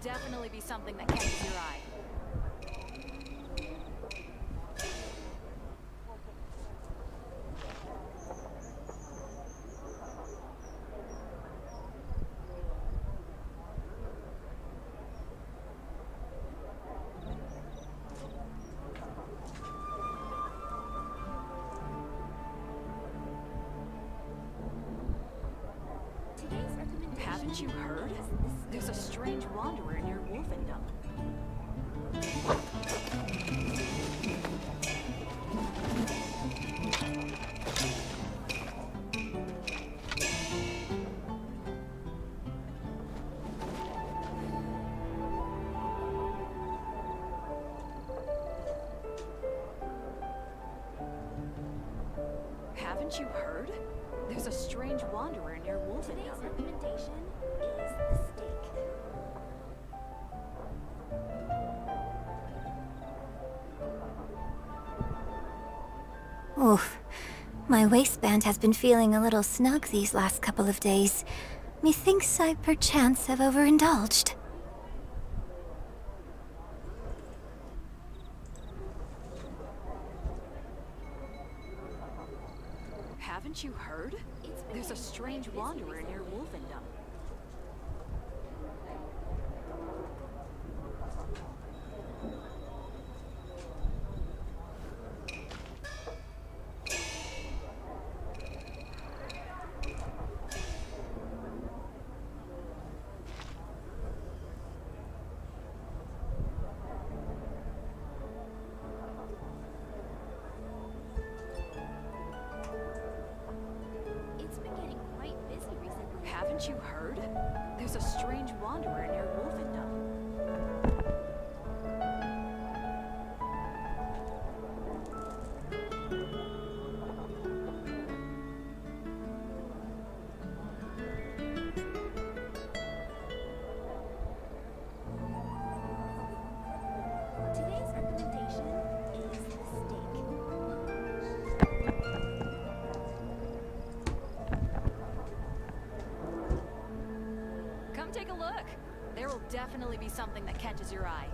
definitely be something that catches your eye. Haven't you heard? There's a strange wanderer near Wolfendom. Haven't you heard? There's a strange wanderer near Wolfendom. Today's recommendation is the steak. Oof. My waistband has been feeling a little snug these last couple of days. Methinks I perchance have overindulged. Haven't you heard? There's a strange wanderer near Wolfendom. Haven't you heard? There's a strange wanderer near Wolfendom. Today's recommendation is the steak. Come take a look. There will definitely be something that catches your eye.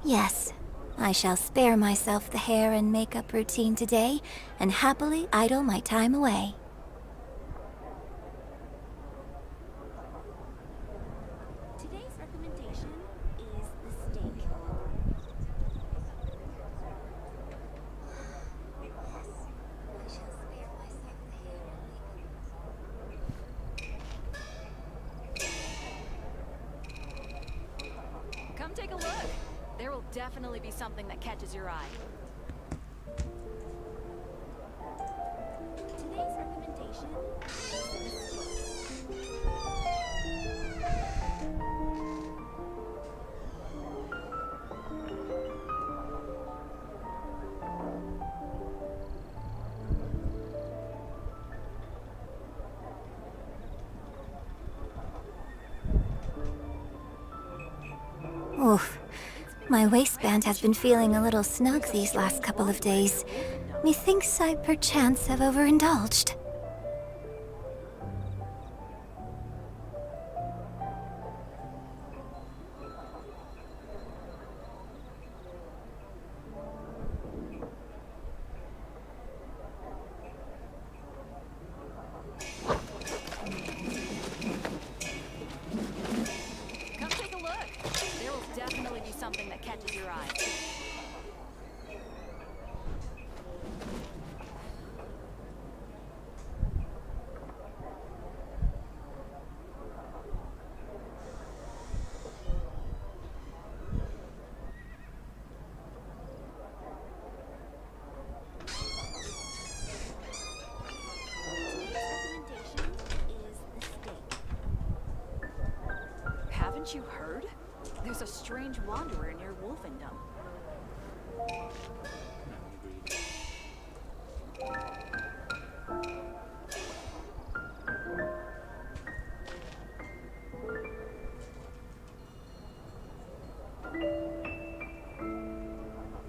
Yes, I shall spare myself the hair and makeup routine today and happily idle my time away. Today's recommendation is the steak. Come take a look. There will definitely be something that catches your eye. Today's recommendation is the steak. Oof. My waistband has been feeling a little snug these last couple of days. Methinks I perchance have overindulged. Come take a look. There will definitely be something that catches your eye. Today's recommendation is the steak. Haven't you heard? There's a strange wanderer near Wolfendom.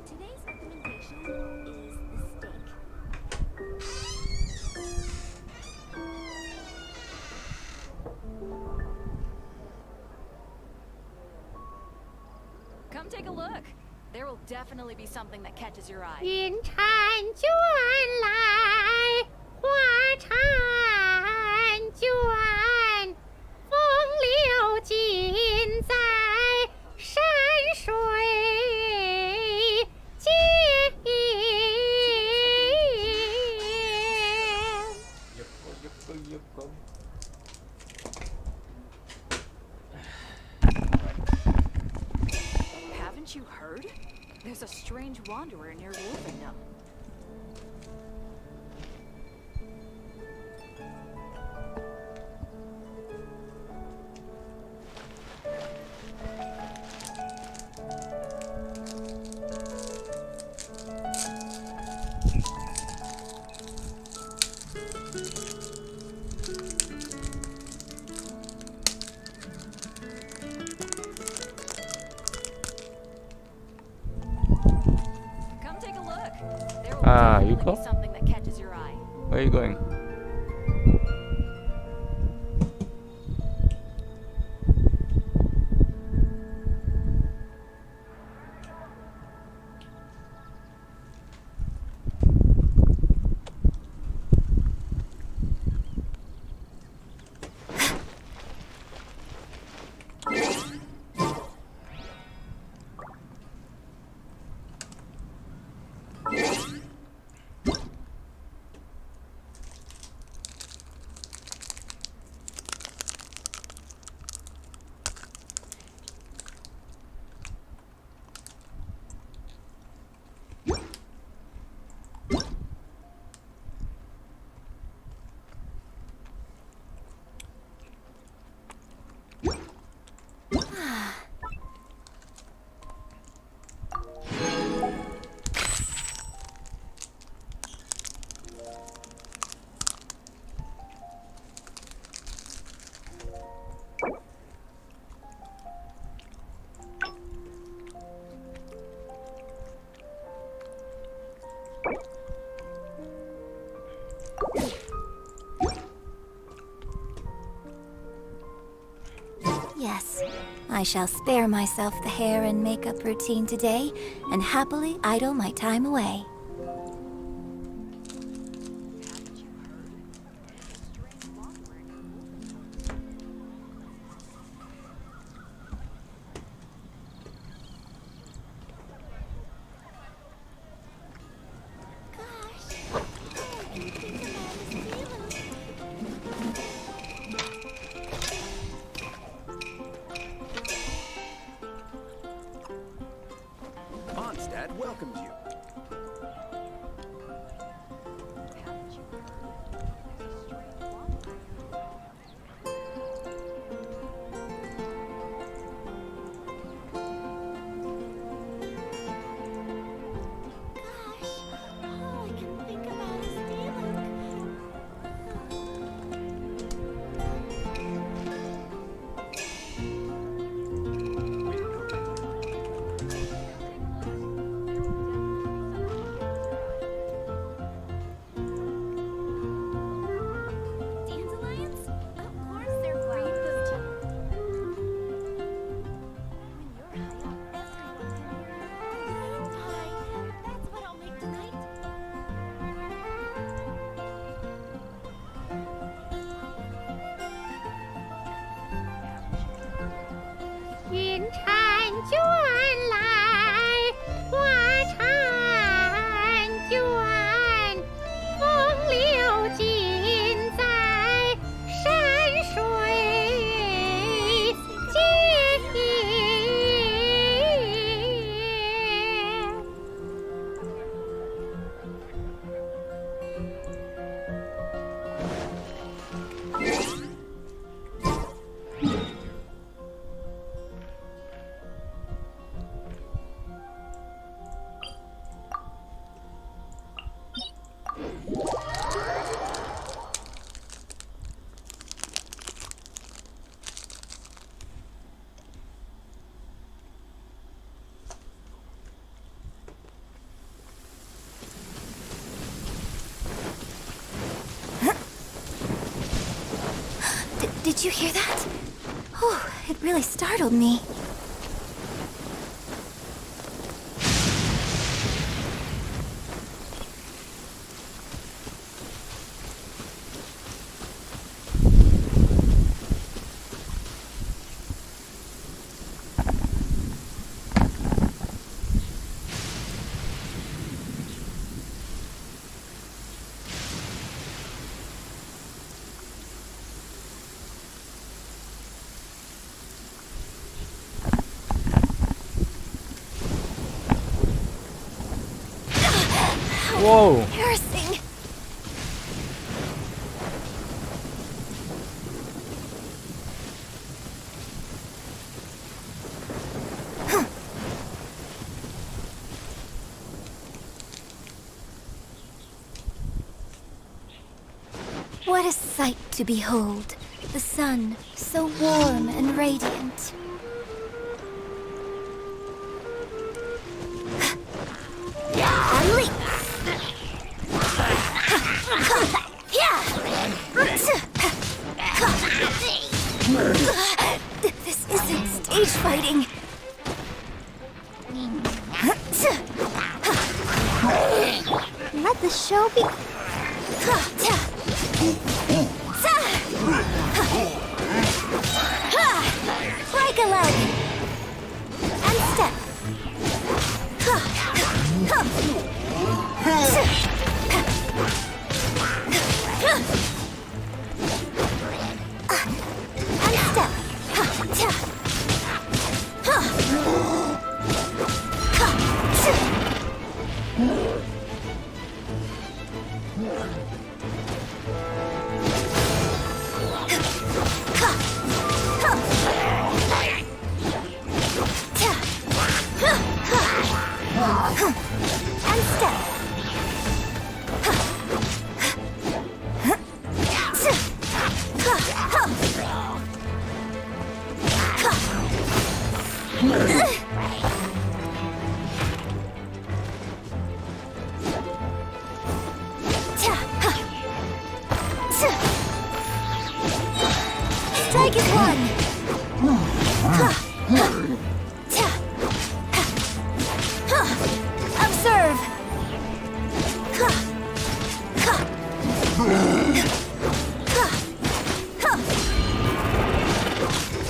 Today's recommendation is the steak. There will definitely be something that catches your eye. 银婵娟来，花婵娟，风流尽在山水间。Haven't you heard? There's a strange wanderer near Wolfendom. Come take a look. There will you definitely go? be something that catches your eye. Where are you going? Yes, I shall spare myself the hair and makeup routine today and happily idle my time away. Mondstadt welcomes you. All I can think about is stealing. Dandelions? Of course they're flowers. When you're high up, everyone can hear you. I'm high. That's what I'll make tonight. 银婵娟来，花婵娟，风流尽在山水间。Did you hear that? Oh, it really startled me. Whoa. Embarrassing. What a sight to behold. The sun, so warm and radiant. Unleash! This isn't stage fighting. Let the show be. Break a leg and step. Strike is one. Observe.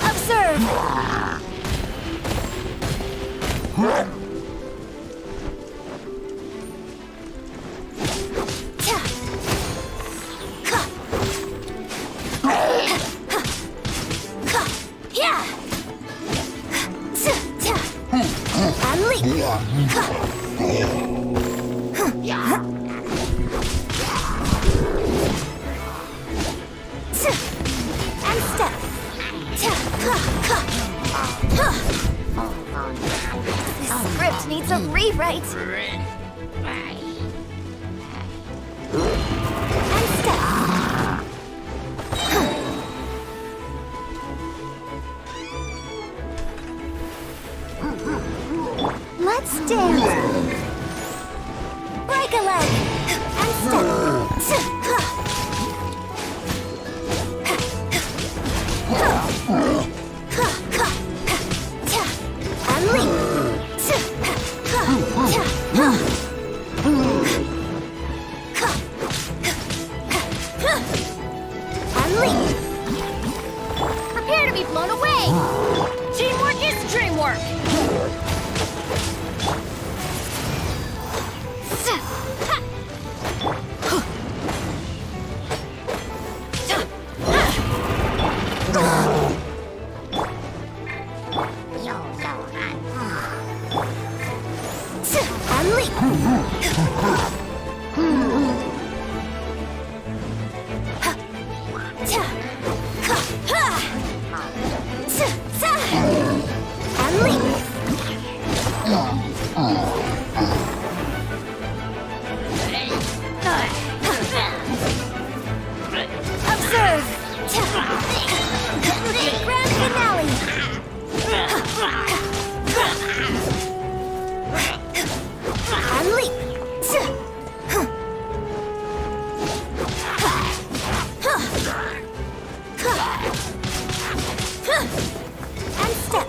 Observe. And step. This script needs a rewrite. And step. Let's dance. Break a leg and step. Prepare to be blown away! Teamwork is dreamwork! Observe. Grand finale. Unleash. And step.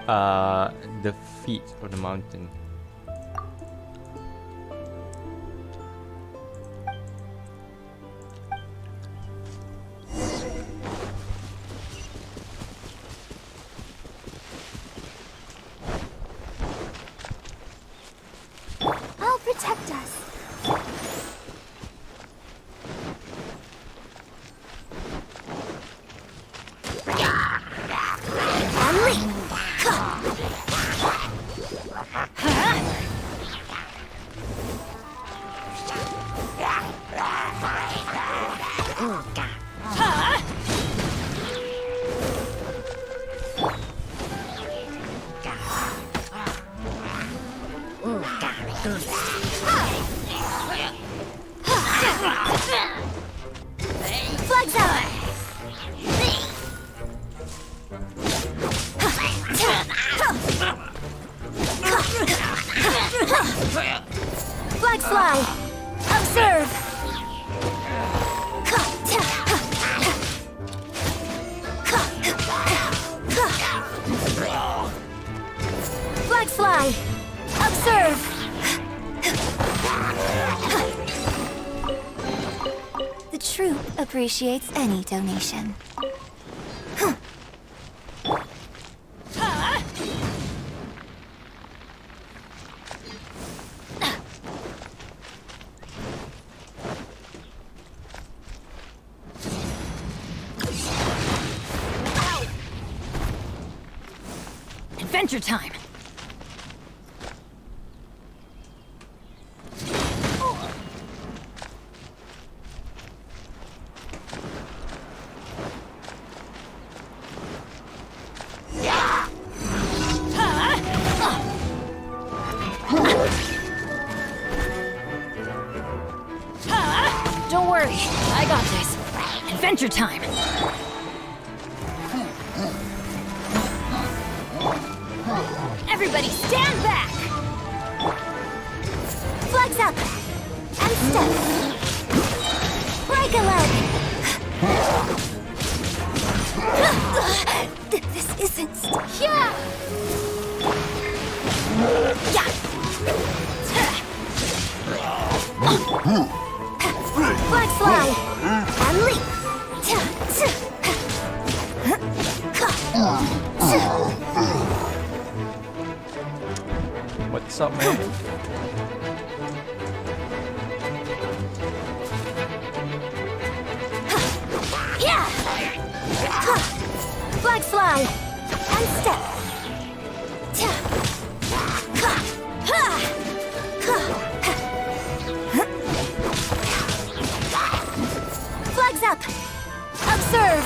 the feet of the mountain. I'll protect us. Flags out! Flags fly! Observe! Flags fly! Observe! The troop appreciates any donation. Adventure time! Don't worry, I got this. Adventure time! Everybody stand back! Flags up! And step! Break a leg! This isn't... Yeah! Yeah! Flags fly! And leap! What's up, man? Yeah! Flags fly! And step! Flags up! Observe!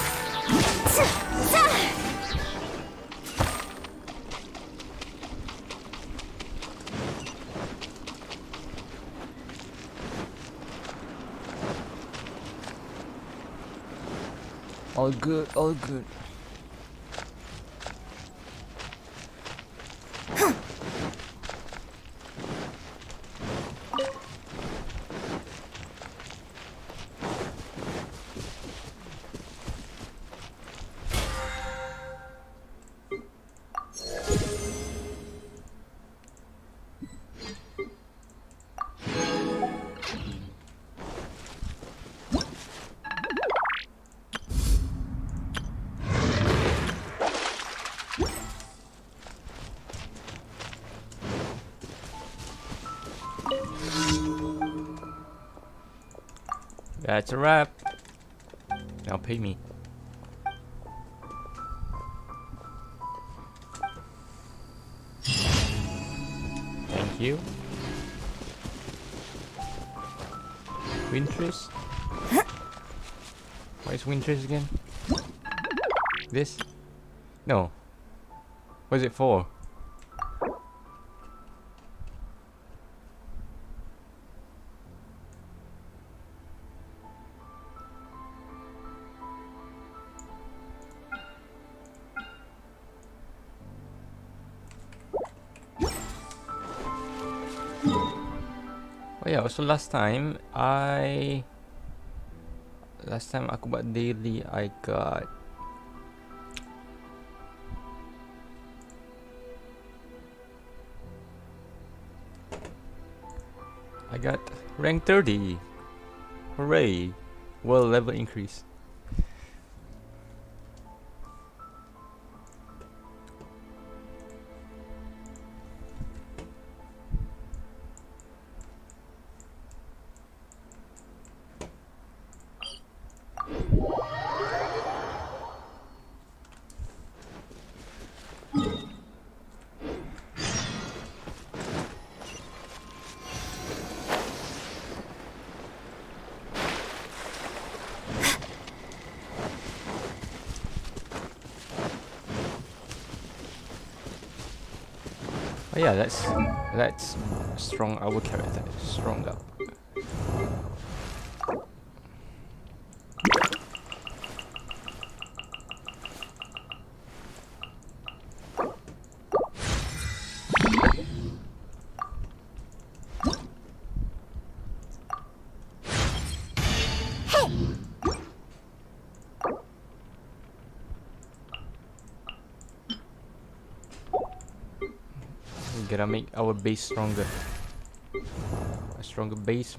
All good, all good. That's a wrap. Now pay me. Thank you. Winters? What is Winters again? This? No. What is it for? Oh yeah, also last time aku buat daily, I got I got rank 30. Hooray! World level increase. Oh yeah, that's strong. Our character is stronger. We gotta make our base stronger. A stronger base.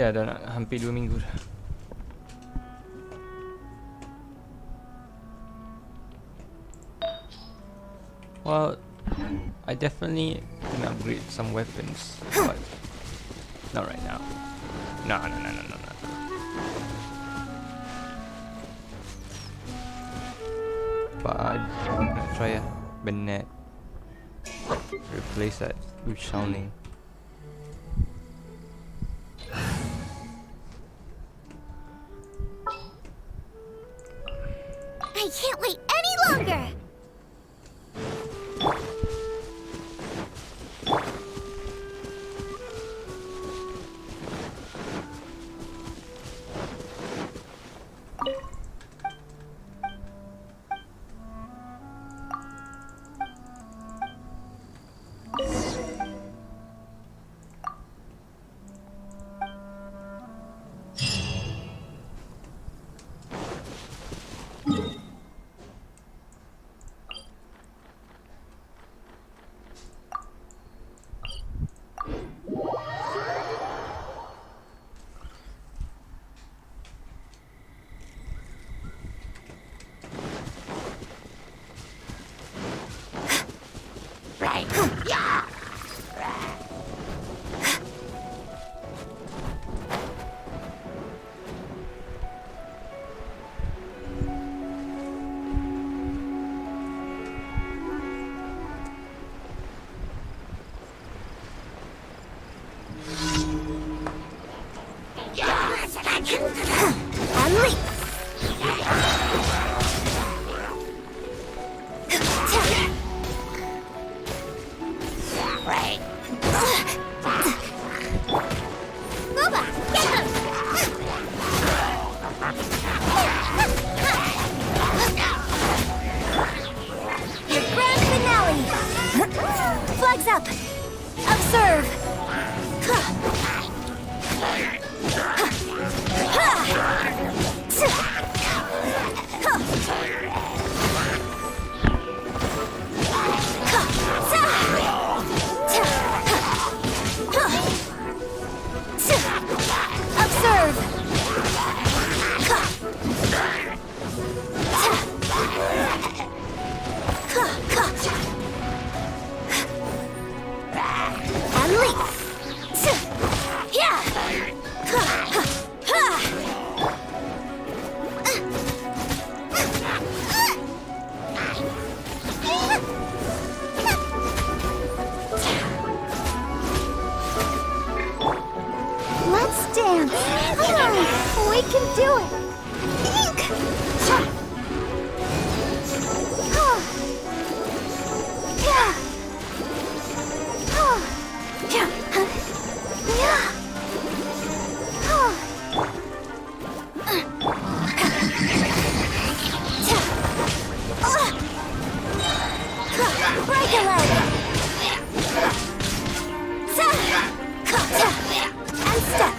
Ya, dah nak hampir 2 minggu dah. Well, I definitely can upgrade some weapons, but not right now. No. But I'm gonna try a Bennett. Replace that with Shaoling. I can't wait any longer! Flags up! Observe! can do it! Ink! Break a leg! And step!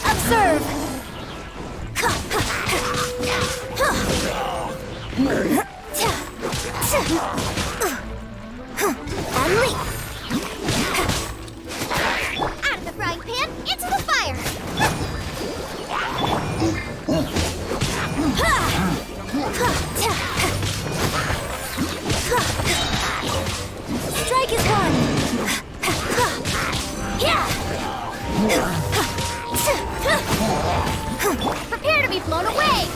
Observe! And leap! Out of the frying pan, into the fire! Strike is one! Prepare to be blown away!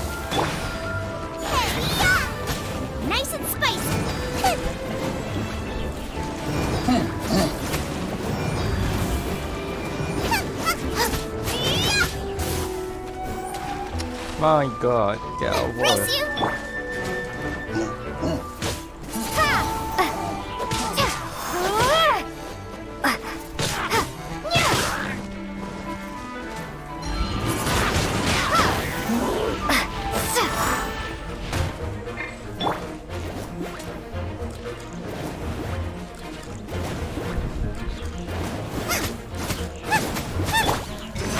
Nice and spicy! My god, get out of water. Race you!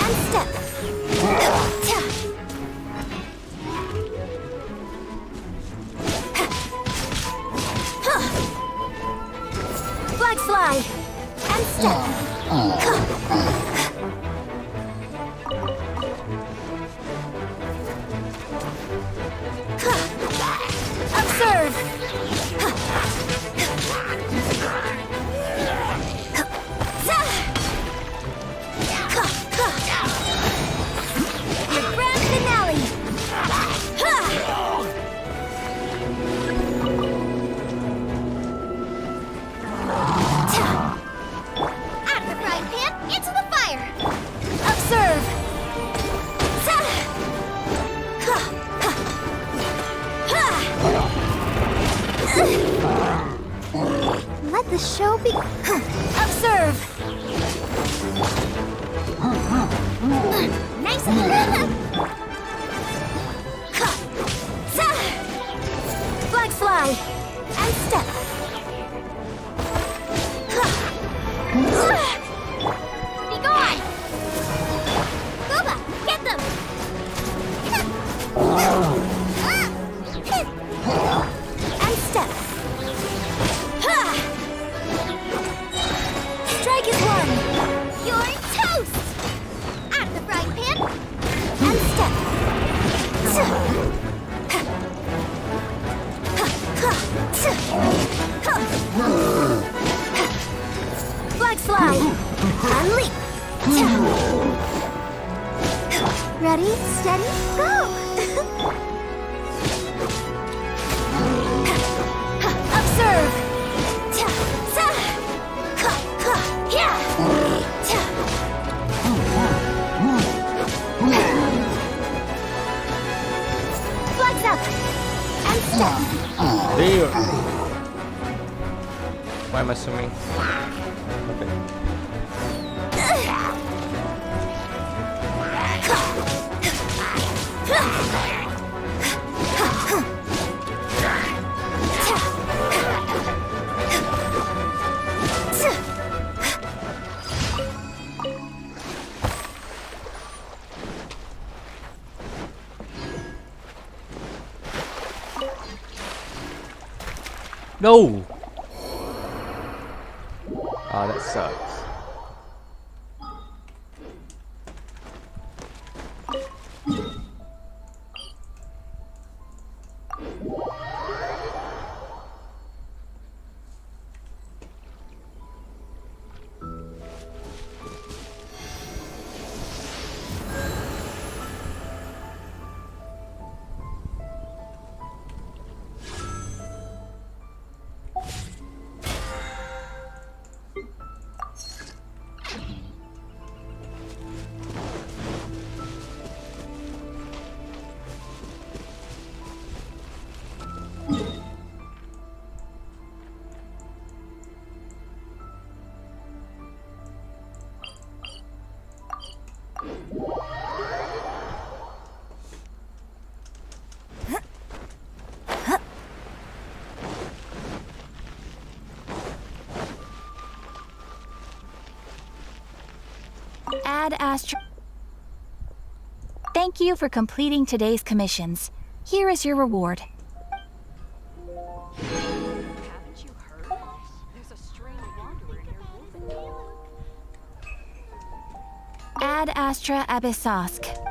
And step! Flag fly! And step! Observe! Your grand finale! Out of the frying pan, into the fire! Observe! Let the show be. Observe! Nice and Flag fly! And step! be gone! Gooba, get them! And step! Strike is one! You're toast! Out of the frying pan, And step! Flag fly! And leap! Ready, steady, go! Observe! Flags up! And step. There. Why am I swimming? Okay. No! Ah, that sucks. Ad Astra. Thank you for completing today's commissions. Here is your reward. Haven't you heard? There's a strange wanderer near Wolfenbüttel. Ad Astra Abyssosk.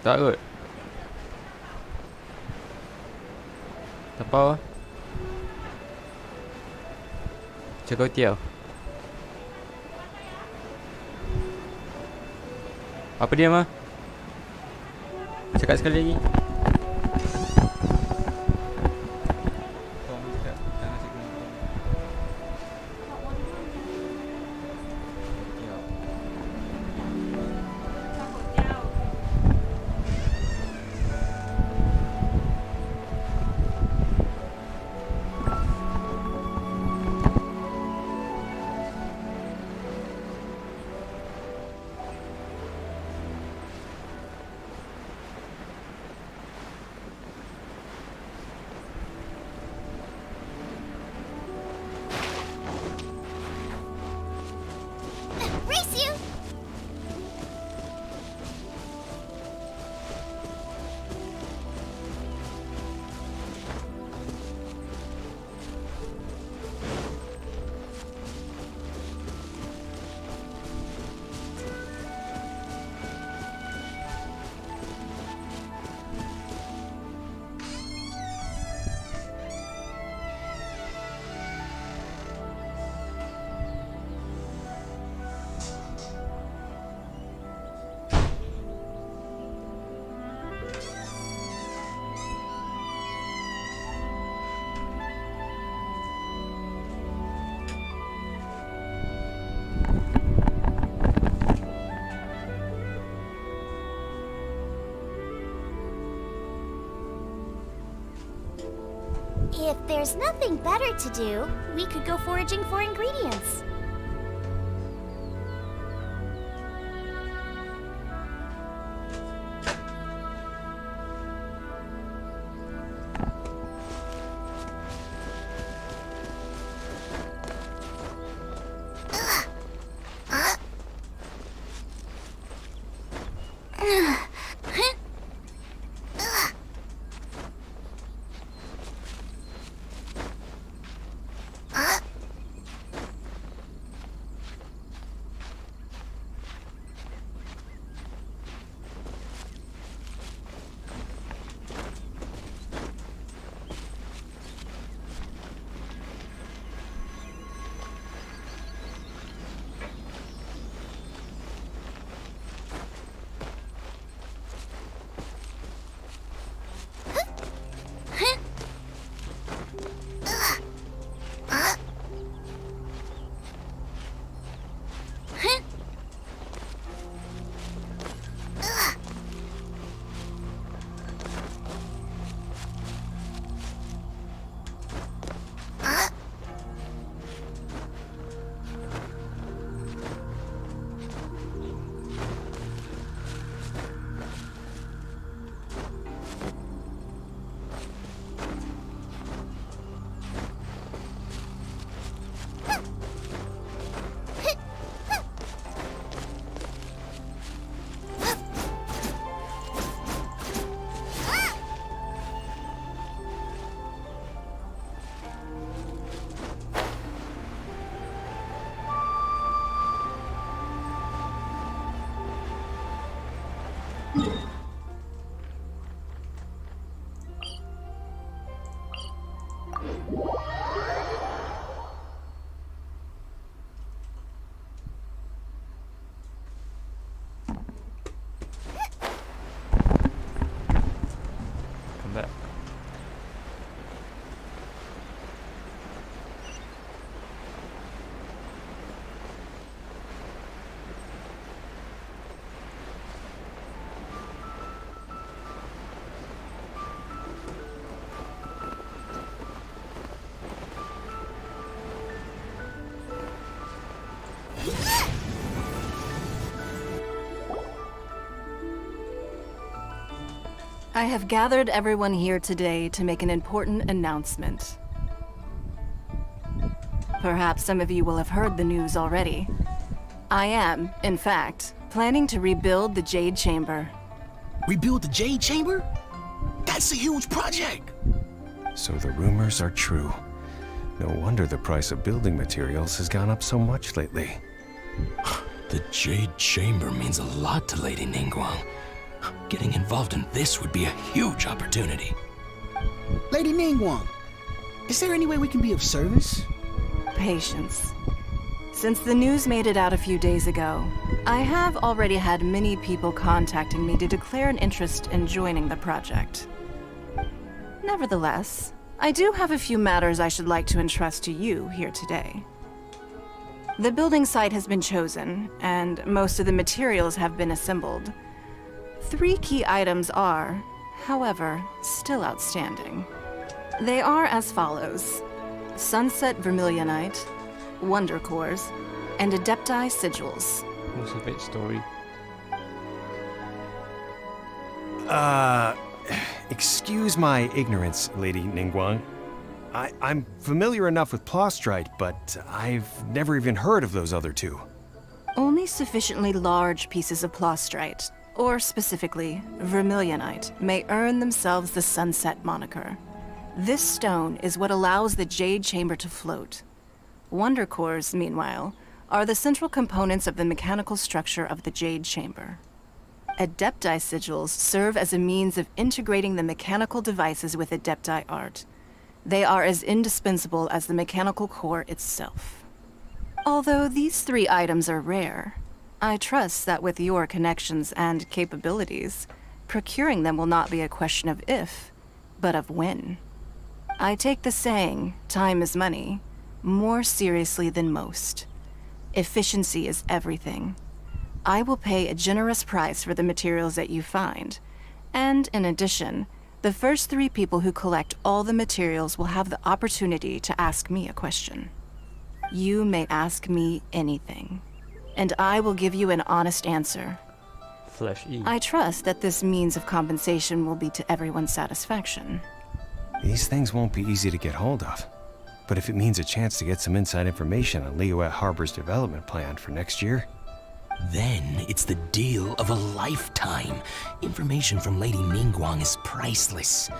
Tak kot. Tapau. Cakap tiao. Apa dia mah? Cakap sekali lagi. Race you! If there's nothing better to do, we could go foraging for ingredients. Come back. I have gathered everyone here today to make an important announcement. Perhaps some of you will have heard the news already. I am, in fact, planning to rebuild the Jade Chamber. Rebuild the Jade Chamber? That's a huge project! So the rumors are true. No wonder the price of building materials has gone up so much lately. The Jade Chamber means a lot to Lady Ningguang. Getting involved in this would be a huge opportunity. Lady Ningguang, is there any way we can be of service? Patience. Since the news made it out a few days ago, I have already had many people contacting me to declare an interest in joining the project. Nevertheless, I do have a few matters I should like to entrust to you here today. The building site has been chosen, and most of the materials have been assembled. 3 key items are, however, still outstanding. They are as follows: Sunset Vermilionite, Wonder Cores, and Adepti Sigils. Most of its story. Excuse my ignorance, Lady Ningguang. I'm familiar enough with Plostrite, but I've never even heard of those other 2. Only sufficiently large pieces of Plostrite, or specifically Vermilionite, may earn themselves the Sunset moniker. This stone is what allows the Jade Chamber to float. Wonder Cores, meanwhile, are the central components of the mechanical structure of the Jade Chamber. Adepti Sigils serve as a means of integrating the mechanical devices with Adepti art. They are as indispensable as the mechanical core itself. Although these 3 items are rare, I trust that with your connections and capabilities, procuring them will not be a question of if, but of when. I take the saying, time is money, more seriously than most. Efficiency is everything. I will pay a generous price for the materials that you find, and in addition, the first 3 people who collect all the materials will have the opportunity to ask me a question. You may ask me anything, and I will give you an honest answer. Flesh E. I trust that this means of compensation will be to everyone's satisfaction. These things won't be easy to get hold of. But if it means a chance to get some inside information on Liyue Harbor's development plan for next year, Then it's the deal of a lifetime. Information from Lady Ningguang is priceless.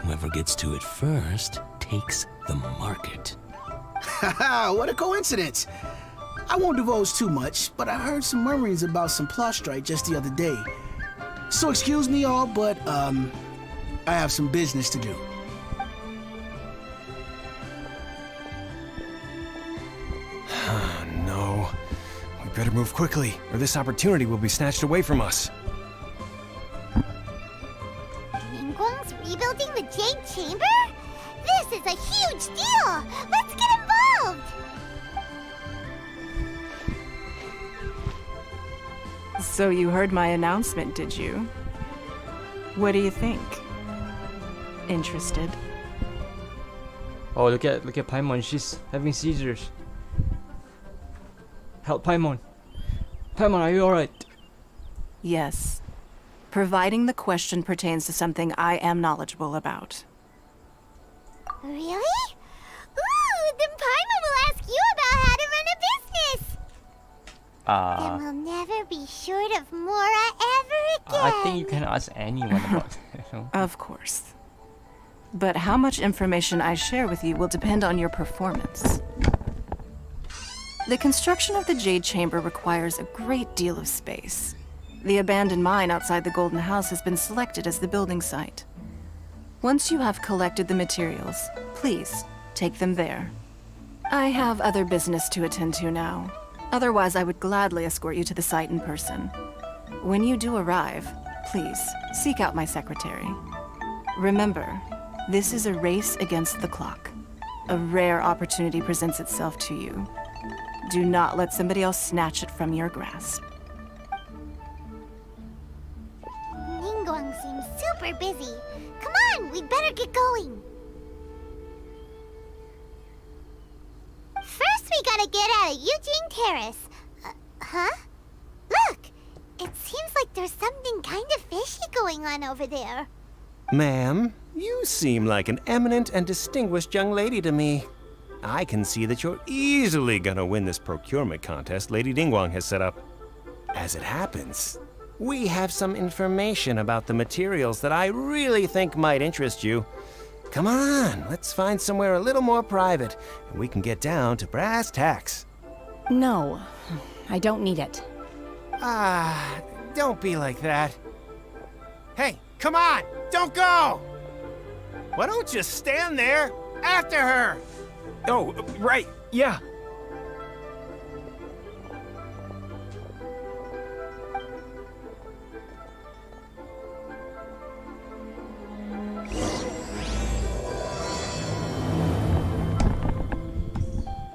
Whoever gets to it first takes the market. Haha, what a coincidence. I won't divulge too much, but I heard some murmurings about some Plostrite just the other day. So excuse me all, but I have some business to do. no. We better move quickly, or this opportunity will be snatched away from us. Ningguang's rebuilding the Jade Chamber? This is a huge deal! Let's get involved! So you heard my announcement, did you? What do you think? Interested? Oh, look at Paimon. She's having seizures. Help Paimon. Paimon, are you alright? Yes. Providing the question pertains to something I am knowledgeable about. Really? Ooh, then Paimon will ask you about how to run a business! And we'll never be short of Mora ever again! I think you can ask anyone about that. Of course. But how much information I share with you will depend on your performance. The construction of the Jade Chamber requires a great deal of space. The abandoned mine outside the Golden House has been selected as the building site. Once you have collected the materials, please take them there. I have other business to attend to now. Otherwise, I would gladly escort you to the site in person. When you do arrive, please seek out my secretary. Remember, this is a race against the clock. A rare opportunity presents itself to you. Do not let somebody else snatch it from your grasp. Ningguang seems super busy. Come on, we'd better get going. First, we gotta get out of Eugene Terrace. Huh? Look! It seems like there's something kind of fishy going on over there. Ma'am, you seem like an eminent and distinguished young lady to me. I can see that you're easily gonna win this procurement contest Lady Ningguang has set up. As it happens, we have some information about the materials that I really think might interest you. Come on, let's find somewhere a little more private, and we can get down to brass tacks. No, I don't need it. Don't be like that. Hey, come on! Don't go! Why don't you stand there after her? Oh, right, yeah.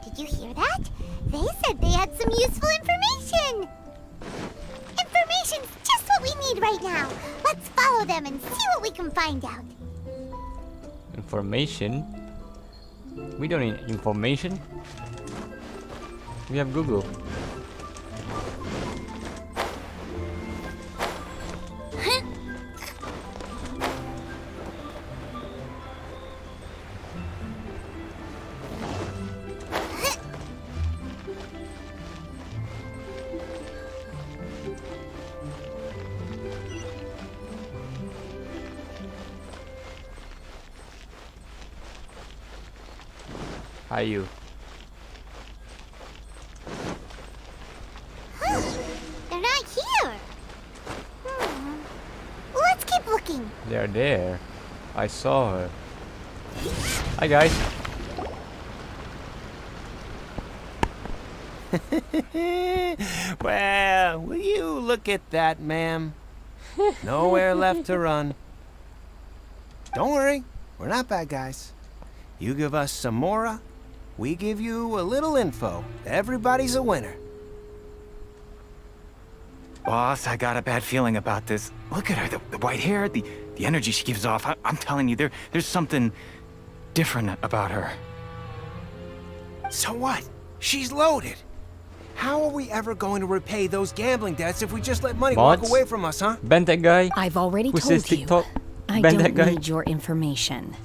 Did you hear that? They said they had some useful information. Information's just what we need right now. Let's follow them and see what we can find out. Information? We don't need information. We have Google. Hi, you. They're not here. Let's keep looking. They're there. I saw her. Hi, guys. Well, will you look at that, ma'am? Nowhere left to run. Don't worry, we're not bad guys. You give us some Mora, we give you a little info. Everybody's a winner. Boss, I got a bad feeling about this. Look at her, the white hair, the energy she gives off. I'm telling you, there's something different about her. So what? She's loaded. How are we ever going to repay those gambling debts if we just let money walk Mods? away from us, huh? Ban that guy. I've already Who says told you. TikTok? I Ban that don't guy. need your information.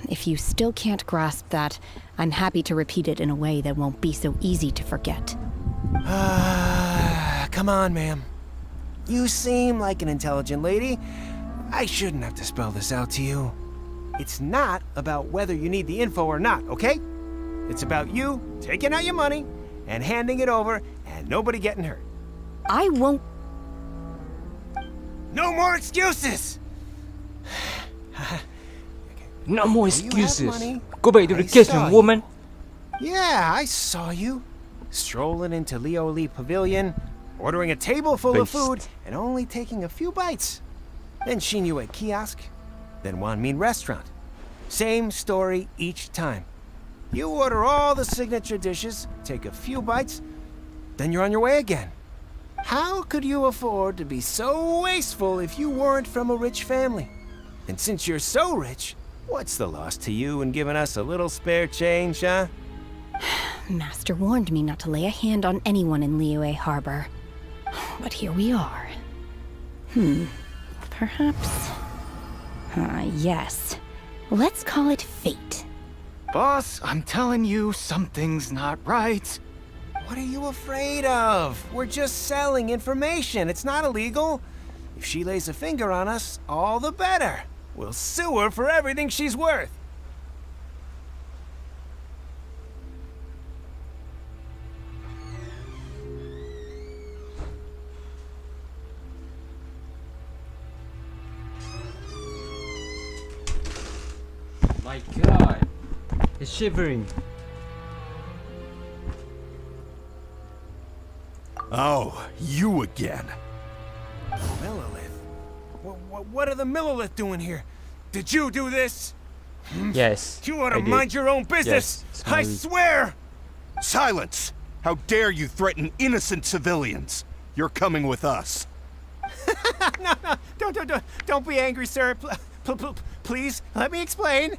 If you still can't grasp that, I'm happy to repeat it in a way that won't be so easy to forget. Come on, ma'am. You seem like an intelligent lady. I shouldn't have to spell this out to you. It's not about whether you need the info or not, okay? It's about you taking out your money and handing it over and nobody getting hurt. I won't. No more excuses! No more You have excuses. money. Go back to the I kitchen, saw you. woman. Yeah, I saw you. Strolling into Leo Lee Pavilion, ordering a table full of Beast. food, and only taking a few bites. Then Shinyu at kiosk, then Wanmin restaurant. Same story each time. You order all the signature dishes, take a few bites, then you're on your way again. How could you afford to be so wasteful if you weren't from a rich family? And since you're so rich, what's the loss to you in giving us a little spare change, huh? Master warned me not to lay a hand on anyone in Liyue Harbor. But here we are. Perhaps. Yes. Let's call it fate. Boss, I'm telling you, something's not right. What are you afraid of? We're just selling information. It's not illegal. If she lays a finger on us, all the better. We'll sue her for everything she's worth. My God, it's shivering. Oh, you again. Millilith? What are the Millilith doing here? Did you do this? Yes. You ought I to did. mind your own business. Yes, I sorry. swear. Silence! How dare you threaten innocent civilians? You're coming with us. No, don't be angry, sir. Please, let me explain.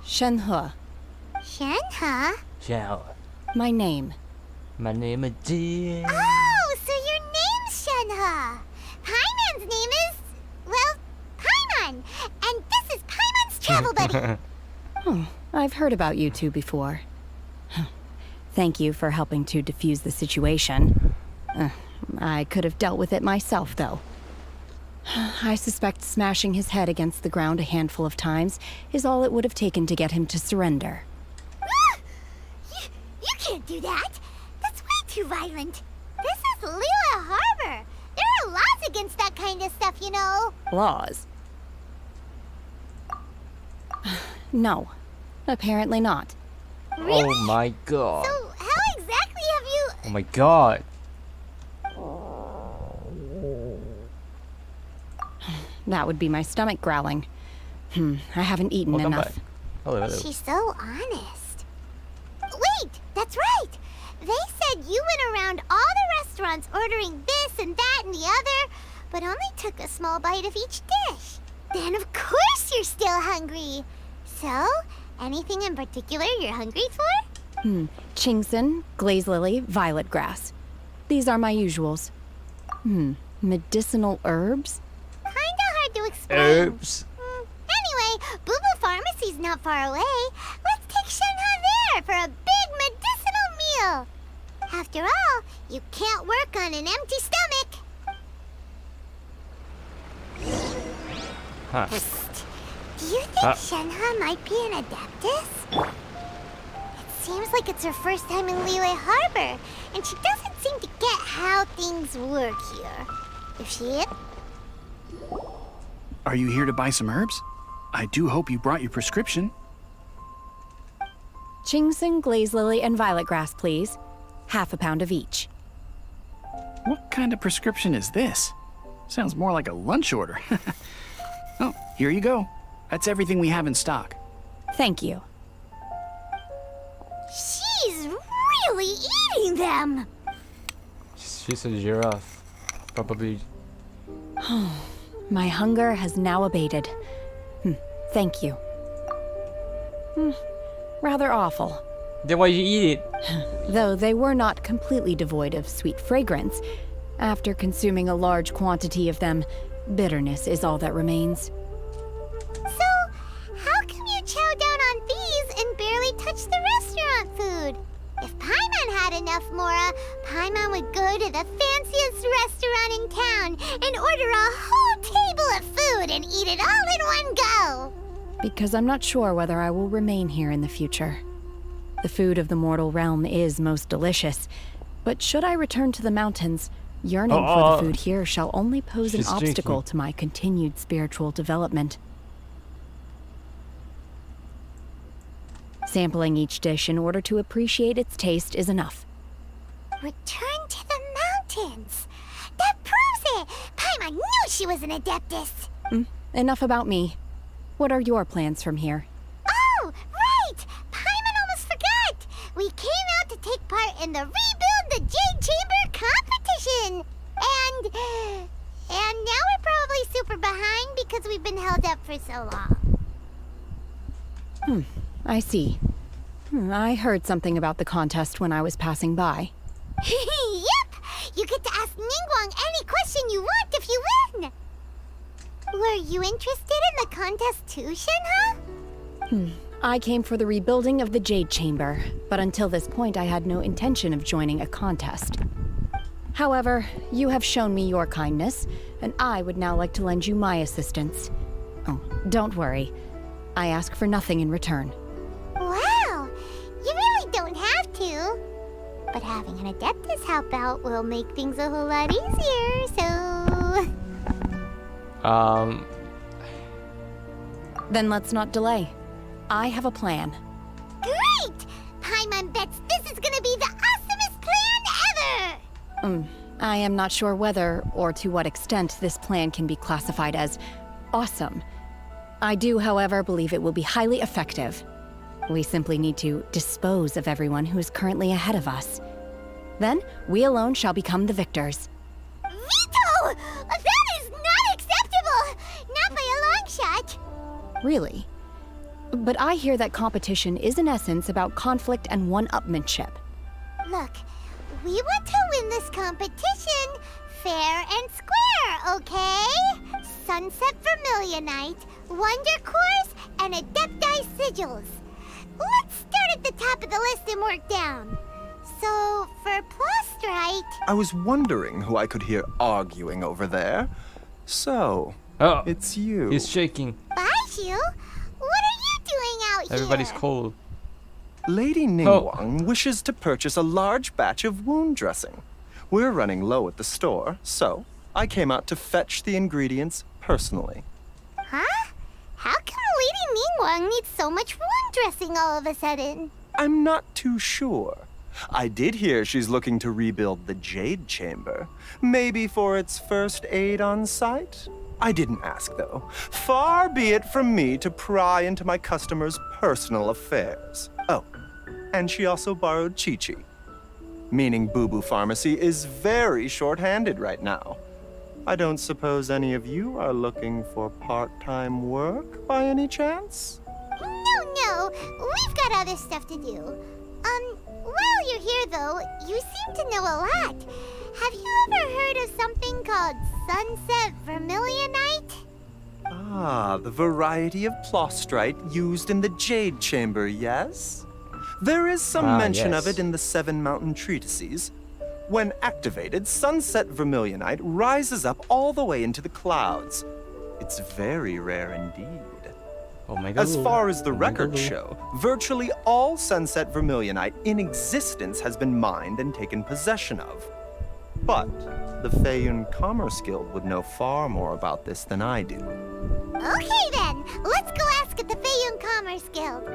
Shenhe, Shenhe? Ciao. my name. My name is Jin. Oh, so your name's Shenhe. Paimon's name is, well, Paimon. And this is Paimon's travel buddy. Oh, I've heard about you two before. Thank you for helping to defuse the situation. I could have dealt with it myself, though. I suspect smashing his head against the ground a handful of times is all it would have taken to get him to surrender. do that. That's way too violent. This is Lila Harbor. There are laws against that kind of stuff, you know. Laws? No. Apparently not. Really? Oh my god. So, how exactly have you... Oh my god. That would be my stomach growling. I haven't eaten Welcome enough. back. Hello, hello. She's so honest. Wait, that's right. They said you went around all the restaurants ordering this and that and the other, but only took a small bite of each dish. Then of course you're still hungry. So, anything in particular you're hungry for? Chingson, glaze lily, violet grass. These are my usuals. Medicinal herbs? Kinda hard to explain. Herbs. Anyway, Boo Boo Pharmacy's not far away. Let's take Shenhe there for a big medicinal meal. After all, you can't work on an empty stomach. Huh. Do you think Shenhe might be an Adeptus? It seems like it's her first time in Liyue Harbor, and she doesn't seem to get how things work here. If she is... Are you here to buy some herbs? I do hope you brought your prescription. Chingson, glaze lily, and violet grass, please. Half a pound of each. What kind of prescription is this? Sounds more like a lunch order. Oh, here you go. That's everything we have in stock. Thank you. She's really eating them! She's a giraffe. Probably. My hunger has now abated. Thank you. Rather awful. Then why you eat it? Though they were not completely devoid of sweet fragrance. After consuming a large quantity of them, bitterness is all that remains. So, how come you chow down on these and barely touch the restaurant food? If Paimon had enough, Mora, Paimon would go to the fanciest restaurant in town and order a whole table of food and eat it all in one go. Because I'm not sure whether I will remain here in the future. The food of the mortal realm is most delicious, but should I return to the mountains, yearning for the food here shall only pose an obstacle to my continued spiritual development. Sampling each dish in order to appreciate its taste is enough. Return to the mountains. That proves it. Paimon knew she was an Adeptus. Enough about me. What are your plans from here? Oh, right! Paimon almost forgot! We came out to take part in the Rebuild the Jade Chamber competition! And now we're probably super behind because we've been held up for so long. I see. I heard something about the contest when I was passing by. Yep! You get to ask Ningguang any question you want if you win! Were you interested in the contest too, Shenhe? I came for the rebuilding of the Jade Chamber, but until this point I had no intention of joining a contest. However, you have shown me your kindness, and I would now like to lend you my assistance. Oh, don't worry. I ask for nothing in return. Wow! You really don't have to. But having an Adeptus help out will make things a whole lot easier, so... Then let's not delay. I have a plan. Great! Paimon bets this is gonna be the awesomest plan ever! I am not sure whether or to what extent this plan can be classified as awesome. I do, however, believe it will be highly effective. We simply need to dispose of everyone who is currently ahead of us. Then, we alone shall become the victors. Veto! That is not acceptable! Not by a long shot! Really? But I hear that competition is in essence about conflict and one-upmanship. Look, we want to win this competition fair and square, okay? Sunset Vermilionite, Wonder Cores, and Adepti Sigils. Let's start at the top of the list and work down. So, for Plostrite... I was wondering who I could hear arguing over there. So, it's you. He's shaking. Baiju? What are you doing out here? Everybody's cold. Lady Ningguang wishes to purchase a large batch of wound dressing. We're running low at the store, so I came out to fetch the ingredients personally. Huh? How come Lady Ningguang needs so much wound dressing all of a sudden? I'm not too sure. I did hear she's looking to rebuild the Jade Chamber. Maybe for its first aid on site? I didn't ask, though. Far be it from me to pry into my customers' personal affairs. Oh, and she also borrowed Chi-Chi. Meaning Boo Boo Pharmacy is very short-handed right now. I don't suppose any of you are looking for part-time work by any chance? No, we've got other stuff to do. While you're here though, you seem to know a lot. Have you ever heard of something called Sunset Vermilionite? Ah, the variety of plostrite used in the Jade Chamber, yes? There is some mention of it in the Seven Mountain Treatises. When activated, Sunset Vermilionite rises up all the way into the clouds. It's very rare indeed. As far as the records show, virtually all Sunset Vermilionite in existence has been mined and taken possession of. But the Feiyun Commerce Guild would know far more about this than I do. Okay then, let's go ask at the Feiyun Commerce Guild.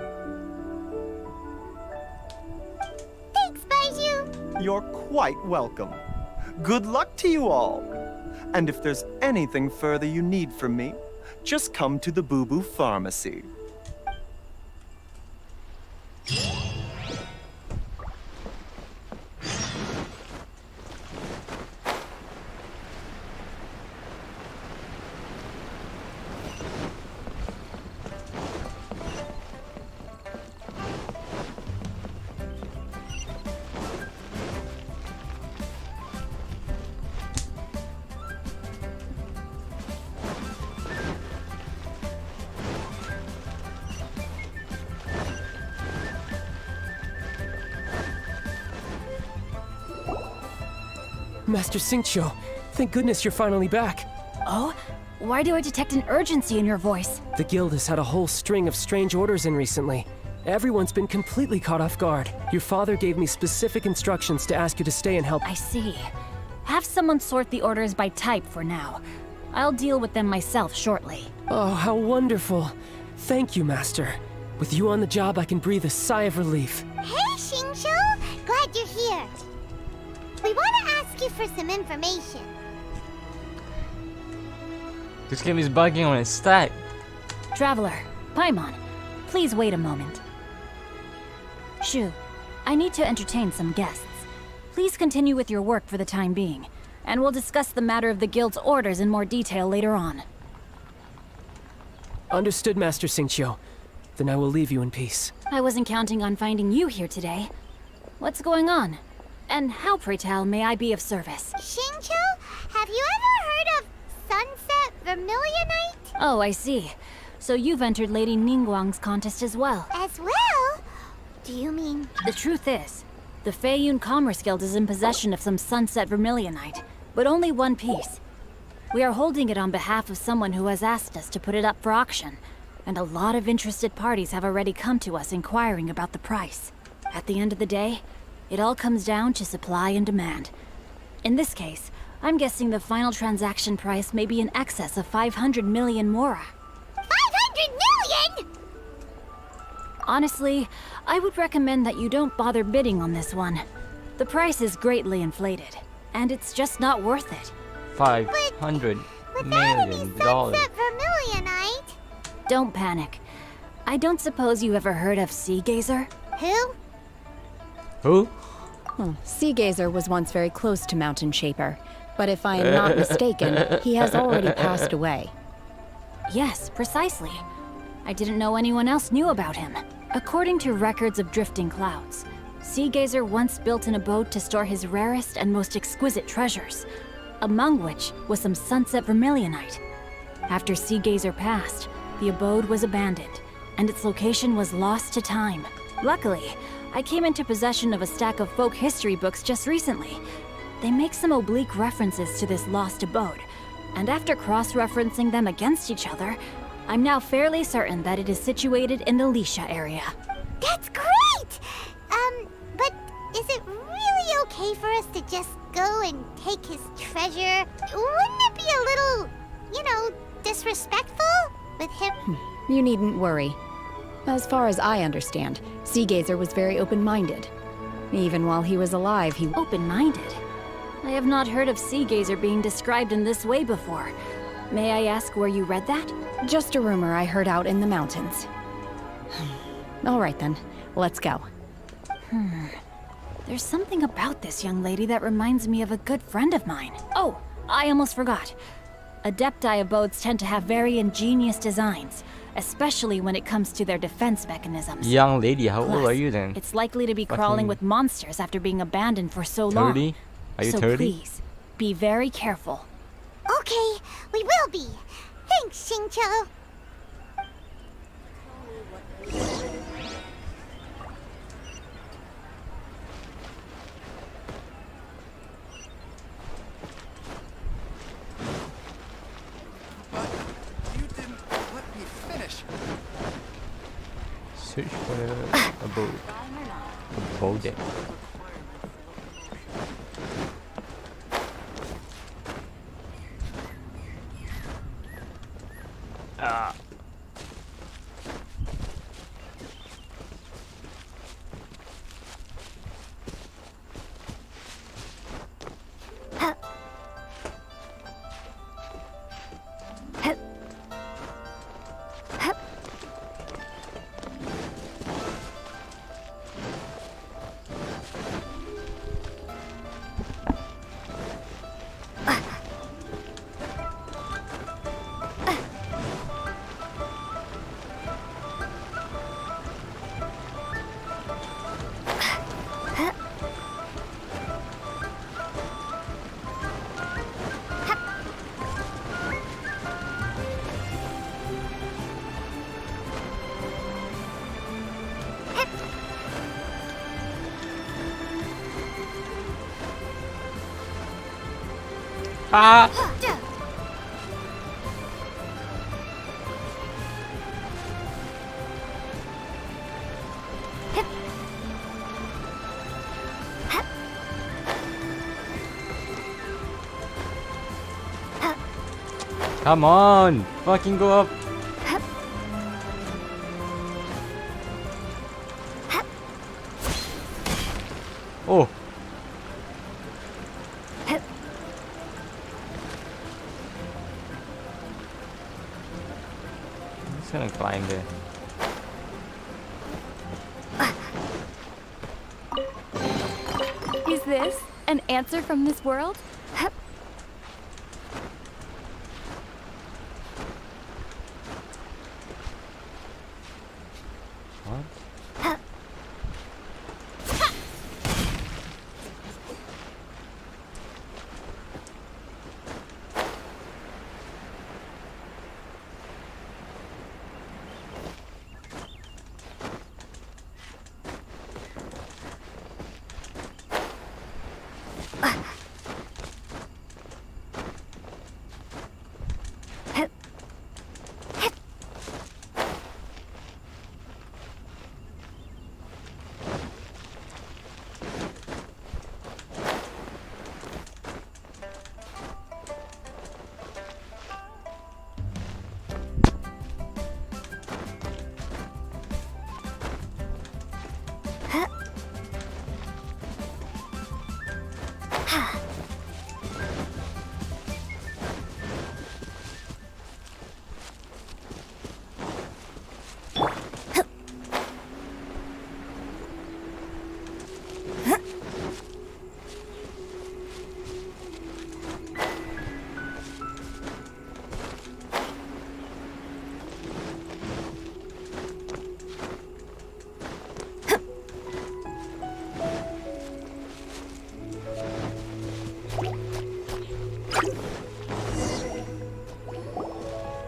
Thanks, Baiju. You're quite welcome. Good luck to you all. And if there's anything further you need from me, just come to the Boo Boo Pharmacy. Master Xingqiu, thank goodness you're finally back. Oh? Why do I detect an urgency in your voice? The guild has had a whole string of strange orders in recently. Everyone's been completely caught off guard. Your father gave me specific instructions to ask you to stay and help. I see. Have someone sort the orders by type for now. I'll deal with them myself shortly. Oh, how wonderful. Thank you, Master. With you on the job, I can breathe a sigh of relief. Hey, Xingqiu! Glad you're here. We want to ask you for some information. This game is bugging on its stack. Traveler, Paimon, please wait a moment. Shu, I need to entertain some guests. Please continue with your work for the time being, and we'll discuss the matter of the guild's orders in more detail later on. Understood, Master Xingqiu. Then I will leave you in peace. I wasn't counting on finding you here today. What's going on? And how, pray tell, may I be of service? Xingqiu, have you ever heard of Sunset Vermilionite? Oh, I see. So you've entered Lady Ningguang's contest as well. As well? Do you mean... The truth is, the Feiyun Commerce Guild is in possession of some Sunset Vermilionite, but only one piece. We are holding it on behalf of someone who has asked us to put it up for auction, and a lot of interested parties have already come to us inquiring about the price. At the end of the day, it all comes down to supply and demand. In this case, I'm guessing the final transaction price may be in excess of 500 million mora. 500 million?! Honestly, I would recommend that you don't bother bidding on this one. The price is greatly inflated, and it's just not worth it. $500 million. Sunset Vermilionite? Don't panic. I don't suppose you ever heard of Sea Gazer? Who? Who? Sea Gazer was once very close to Mountain Shaper, but if I am not mistaken, he has already passed away. Yes, precisely. I didn't know anyone else knew about him. According to records of drifting clouds, Sea Gazer once built an abode to store his rarest and most exquisite treasures, among which was some Sunset Vermilionite. After Sea Gazer passed, the abode was abandoned, and its location was lost to time. Luckily, I came into possession of a stack of folk history books just recently. They make some oblique references to this lost abode, and after cross-referencing them against each other, I'm now fairly certain that it is situated in the Lisha area. That's great! is it really okay for us to just go and take his treasure? Wouldn't it be a little, you know, disrespectful with him? You needn't worry. As far as I understand, Seagazer was very open-minded. Even while he was alive, he... Open-minded? I have not heard of Seagazer being described in this way before. May I ask where you read that? Just a rumor I heard out in the mountains. All right then, let's go. There's something about this young lady that reminds me of a good friend of mine. Oh, I almost forgot. Adepti abodes tend to have very ingenious designs, especially when it comes to their defense mechanisms. Young lady, how old Plus, are you then? It's likely to be crawling with monsters after being abandoned for so 30? long. Are you so 30? Please, be very careful. Okay, we will be. Thanks, Xingqiu. Search for the abode. Abode. Ah! Come on! Fucking go up! Oh! I'm just gonna climb there. Is this an answer from this world? What?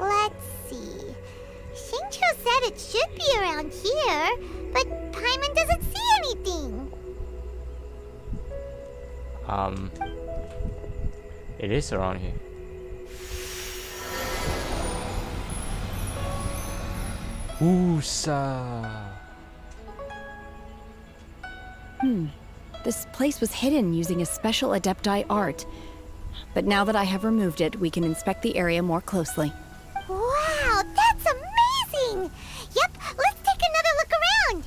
Let's see. Xingqiu said it should be around here, but Paimon doesn't see anything. It is around here. Usa. This place was hidden using a special Adepti art. But now that I have removed it, we can inspect the area more closely. Wow, that's amazing! Yep, let's take another look around.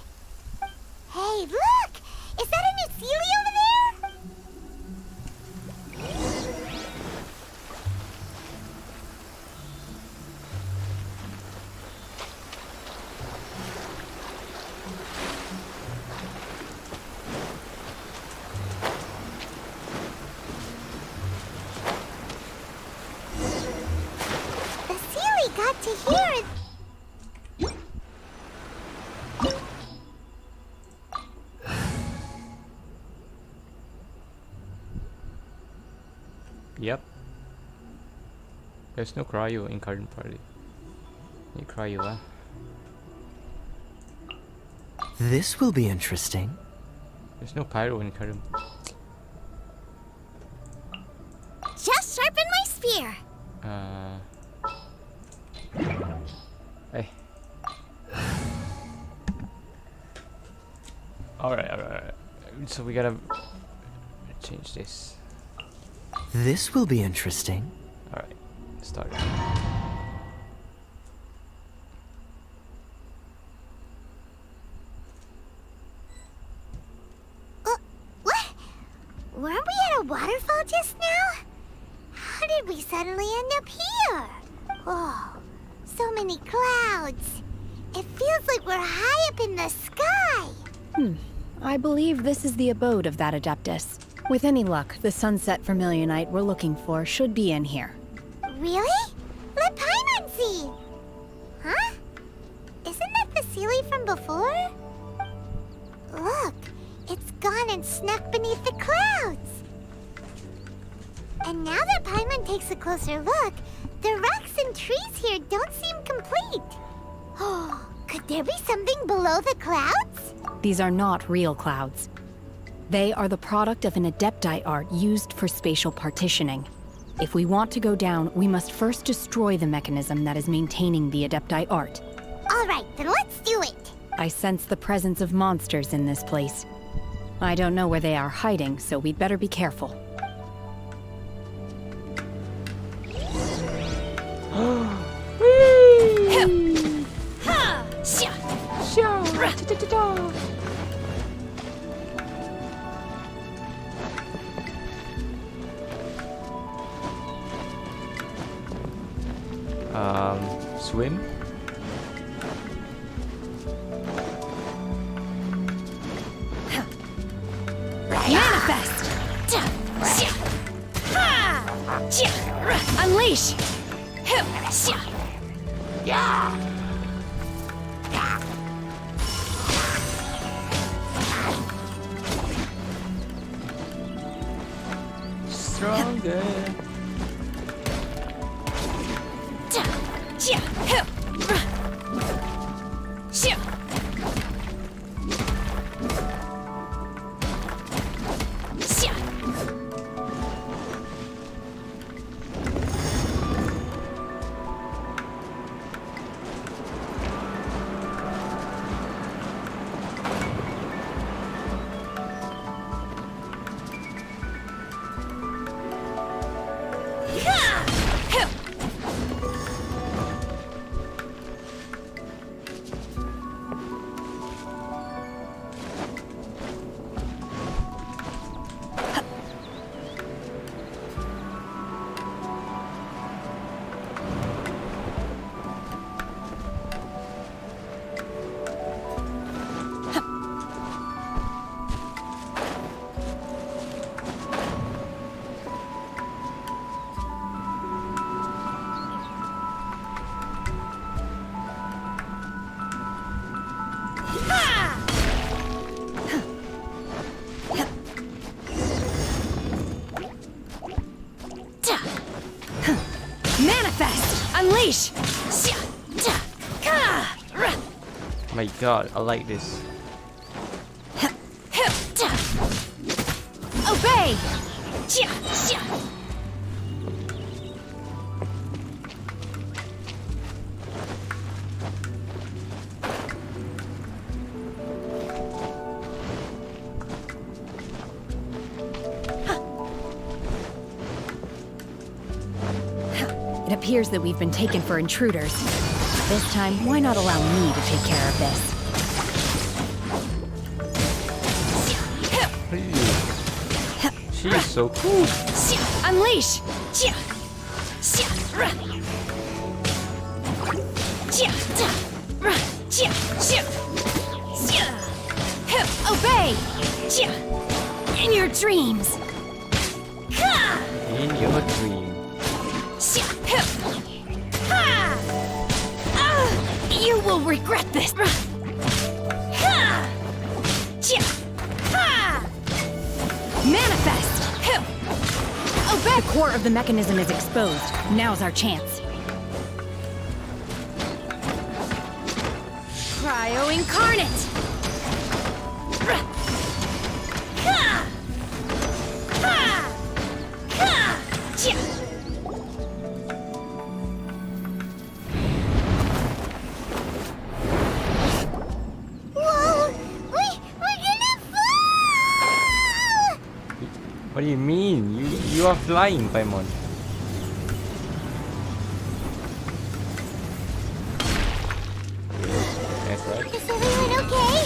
Hey, look! Is that a new Sealy over there? The Sealy got to hear it. Yep. There's no cryo in current party. Need cryo, huh? This will be interesting. There's no pyro in current. Just sharpen my spear. Hey. Alright. So we gotta change this. This will be interesting. Alright, start. What? Weren't we at a waterfall just now? How did we suddenly end up here? Oh, so many clouds. It feels like we're high up in the sky. I believe this is the abode of that Adeptus. With any luck, the sunset vermilionite we're looking for should be in here. Really? Let Paimon see. Huh? Isn't that the Sealy from before? Look, it's gone and snuck beneath the clouds. And now that Paimon takes a closer look, the rocks and trees here don't seem complete. Oh, could there be something below the clouds? These are not real clouds. They are the product of an Adepti art used for spatial partitioning. If we want to go down, we must first destroy the mechanism that is maintaining the Adepti art. All right, then let's do it. I sense the presence of monsters in this place. I don't know where they are hiding, so we'd better be careful. Swim? Manifest! Unleash! Stronger! Manifest! Unleash! My god, I like this. Obey! It appears that we've been taken for intruders. This time, why not allow me to take care of this? She's so cool. Unleash! Obey! In your dreams! In your dream. You will regret this! Manifest! Obey! The core of the mechanism is exposed. Now's our chance. Cryo Incarnate! What do you mean? You are flying, Paimon. That's right. Is everyone okay?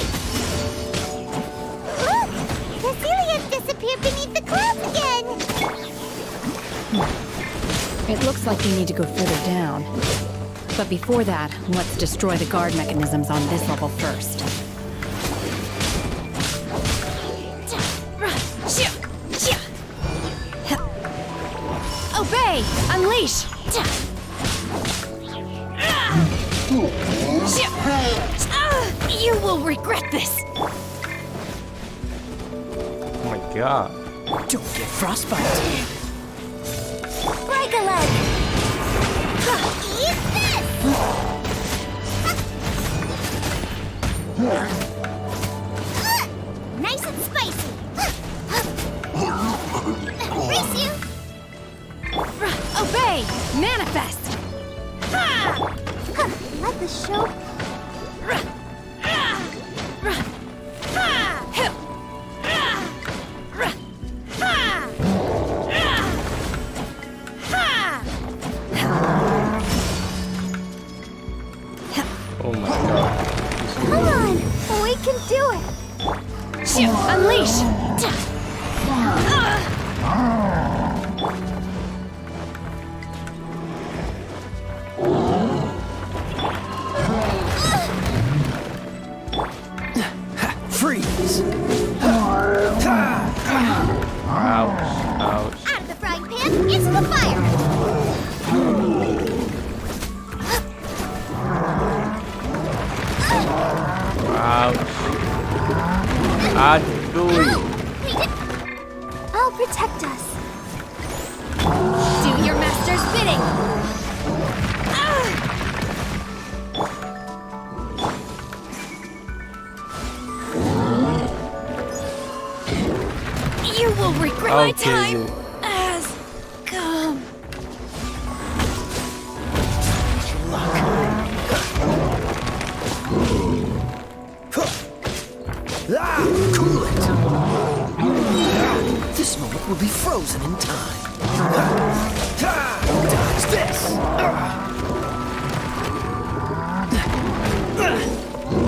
Look! The Celians disappeared beneath the clouds again! It looks like we need to go further down. But before that, let's destroy the guard mechanisms on this level first. Obey! Unleash! You will regret this! Oh my god. Don't get frostbite. Break a leg! Eat this! Nice and spicy! Race you! Obey! Manifest! Let the show... Oh my god. Come on! We can do it! Unleash! Freeze! Ouch. Ouch. Out of the frying pan, into the fire! Ouch. Aduh. I'll protect us. Do your master's bidding! You will regret my time has come. Cool it! This moment will be frozen in time. Dodge this!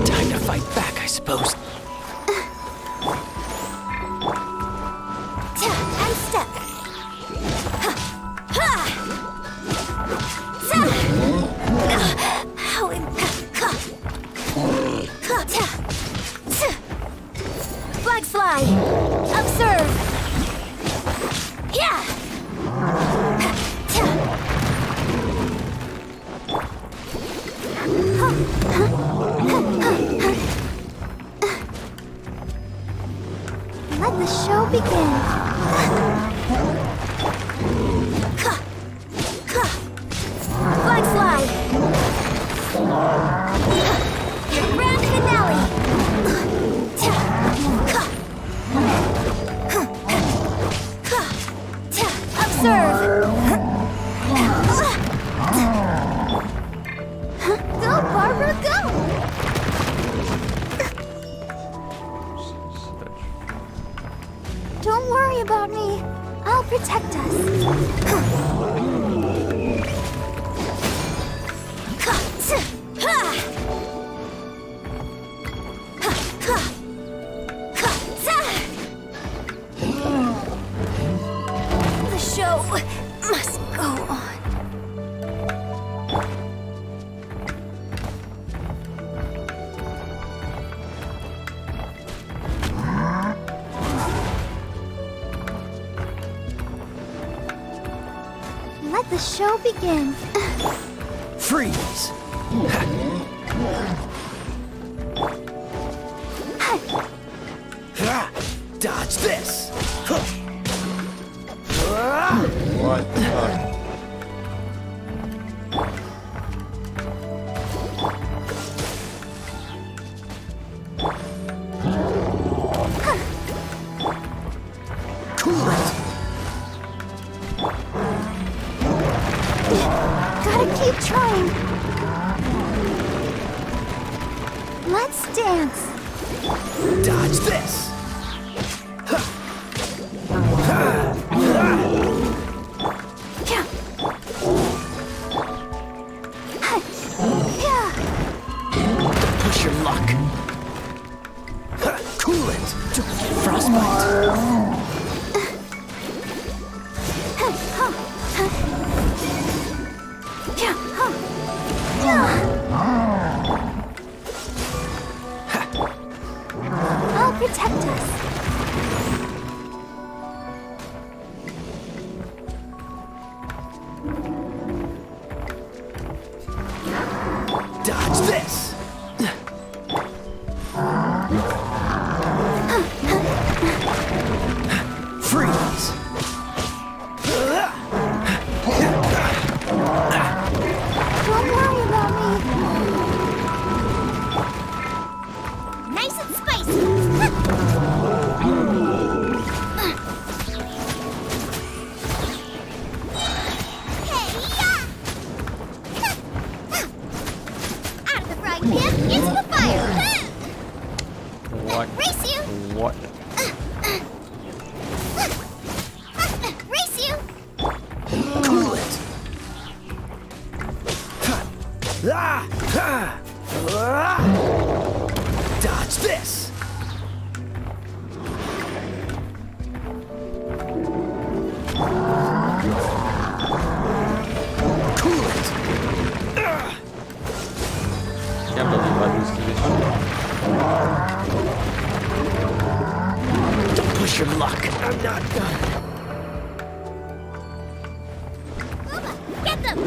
Time to fight back, I suppose. And step. How in... Flag fly. Observe. Yeah. Let the show begin. Flag slide. Your grand finale. Observe. Go, Barbara, go. Don't worry about me. I'll protect us. show must go on. Let the show begin. Freeze! Dodge this! What the fuck? Cool it! Gotta keep trying. Let's dance. Dodge this! Push your luck. Cool it! Frostbite! I'll protect us. Dodge this! Freeze! Don't worry about me. Nice and spicy. Out of the frying pan, into the fire. What? Race you. What? Race you. Cool it! Dodge this! Cool it! Can't believe I lose to this one. Don't push your luck. I'm not done. Get them.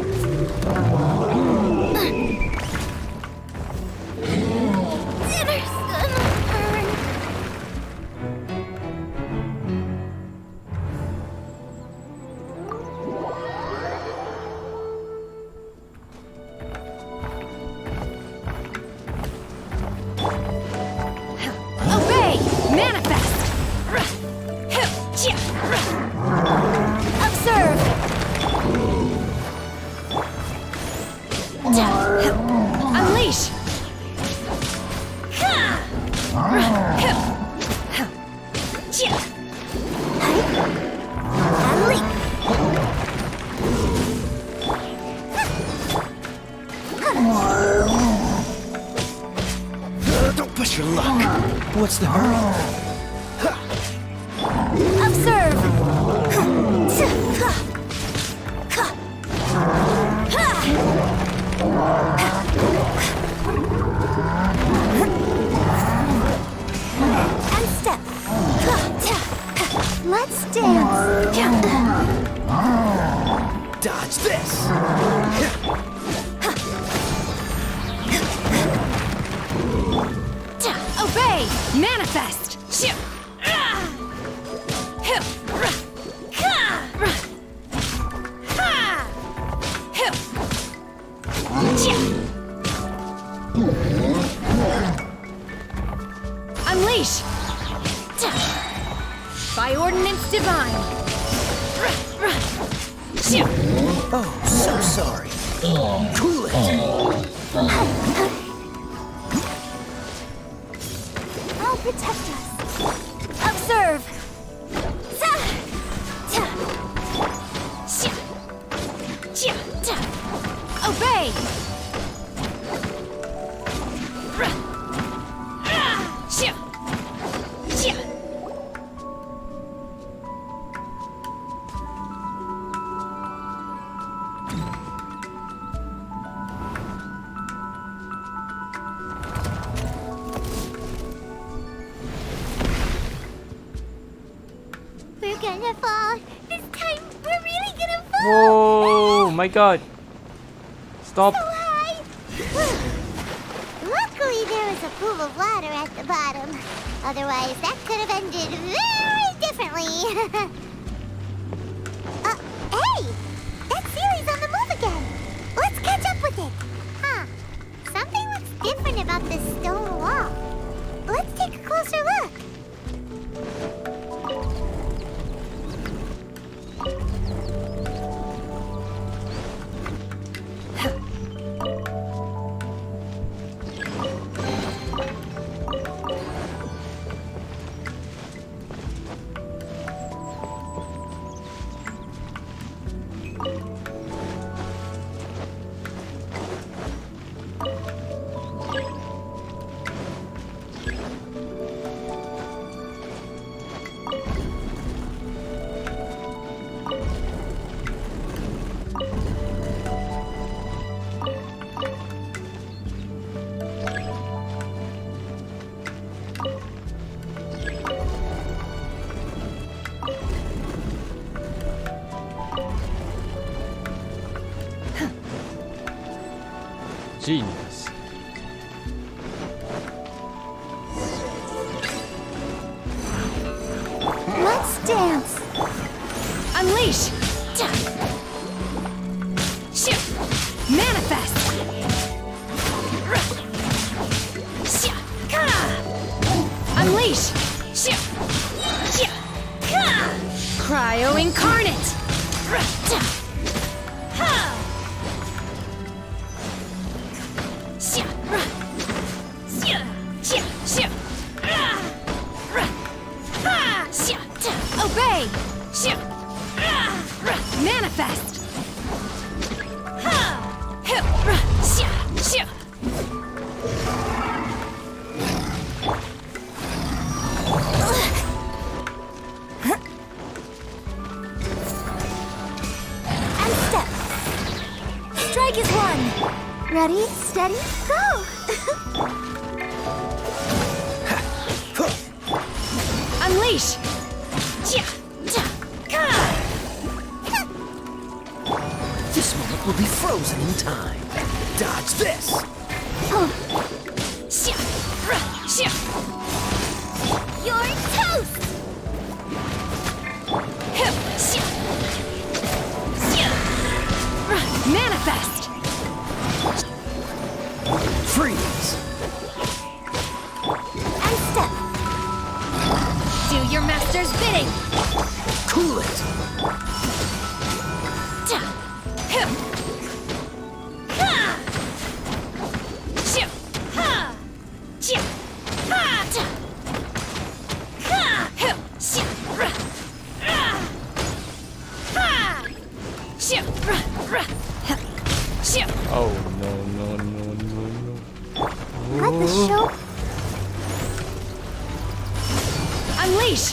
Dinner's gonna burn. Obey! Manifest! Observe. Unleash! Don't push your luck. What's the hurry? Observe. And step. Let's dance. Dodge this! Obey! Manifest! Unleash! By ordinance divine! Oh, so sorry. Cool it! I'll protect us. Observe. Obey! gonna fall. This time, we're really gonna fall. Whoa, my god. Stop. So high. Luckily, there was a pool of water at the bottom. Otherwise, that could have ended very differently. Hey! That Sealy's on the move again. Let's catch up with it. Huh. Something looks different about this stone wall. Let's take a closer look. Genius. Let's dance. Unleash! Manifest! Unleash! Cryo incarnate! Obey! Manifest! And step. Strike is one. Ready, steady, go! Unleash! This moment will be frozen in time. Dodge this! You're toast! Manifest! Freeze! And step. Do your master's bidding! Cool it! Oh no. Let the show. Unleash!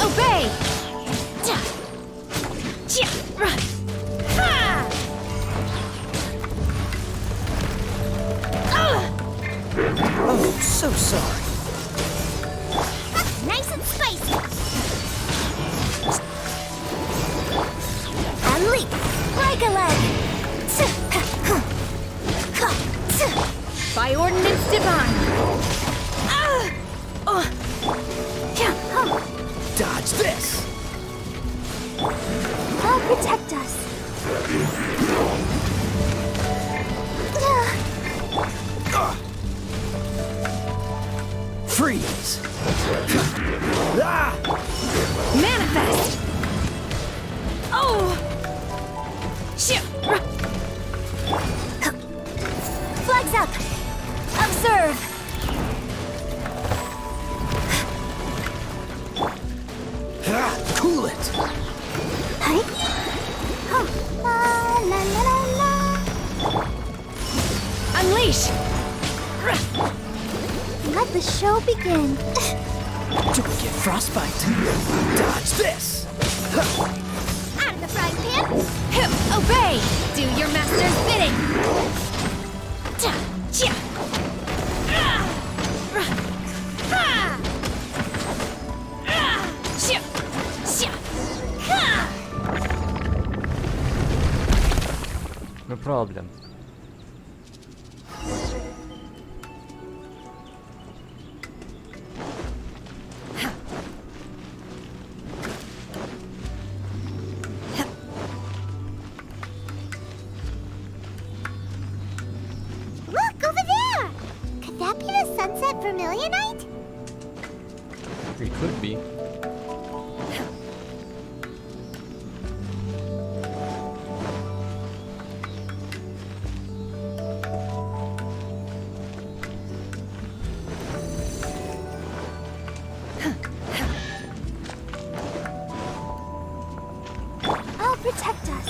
Obey! Oh, so sorry. Nice and spicy. And leap. Like a leg. By ordinance divine! Dodge this! I'll protect us. Freeze! Ah! Manifest! Oh! Flags up. Observe. Cool it! Hi. La la la la la. Unleash! Let the show begin. Don't get frostbite. Dodge this! Out of the frying pan. Obey! Do your master's bidding! No problem. Look, over there! Could that be the Sunset Vermilionite? It could be. I'll protect us.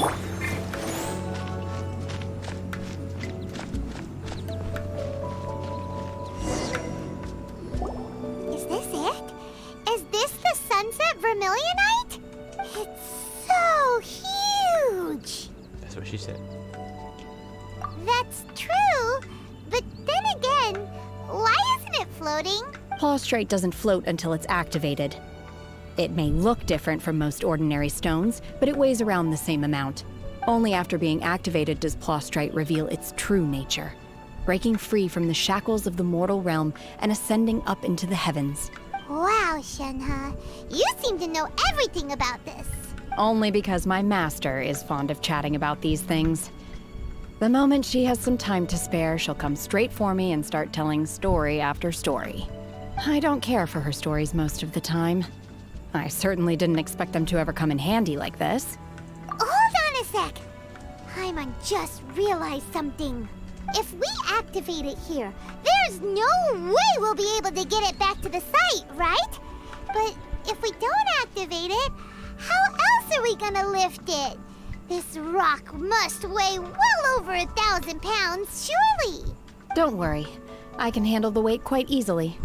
Is this it? Is this the Sunset Vermilionite? It's so huge! That's what she said. That's true, but then again, why isn't it floating? Plaustrite doesn't float until it's activated. It may look different from most ordinary stones, but it weighs around the same amount. Only after being activated does Plaustrite reveal its true nature, breaking free from the shackles of the mortal realm and ascending up into the heavens. Wow, Shenhe, you seem to know everything about this. Only because my master is fond of chatting about these things. The moment she has some time to spare, she'll come straight for me and start telling story after story. I don't care for her stories most of the time. I certainly didn't expect them to ever come in handy like this. Hold on a sec. Paimon just realized something. If we activate it here, there's no way we'll be able to get it back to the site, right? But if we don't activate it, how else are we gonna lift it? This rock must weigh well over 1,000 pounds, surely. Don't worry. I can handle the weight quite easily.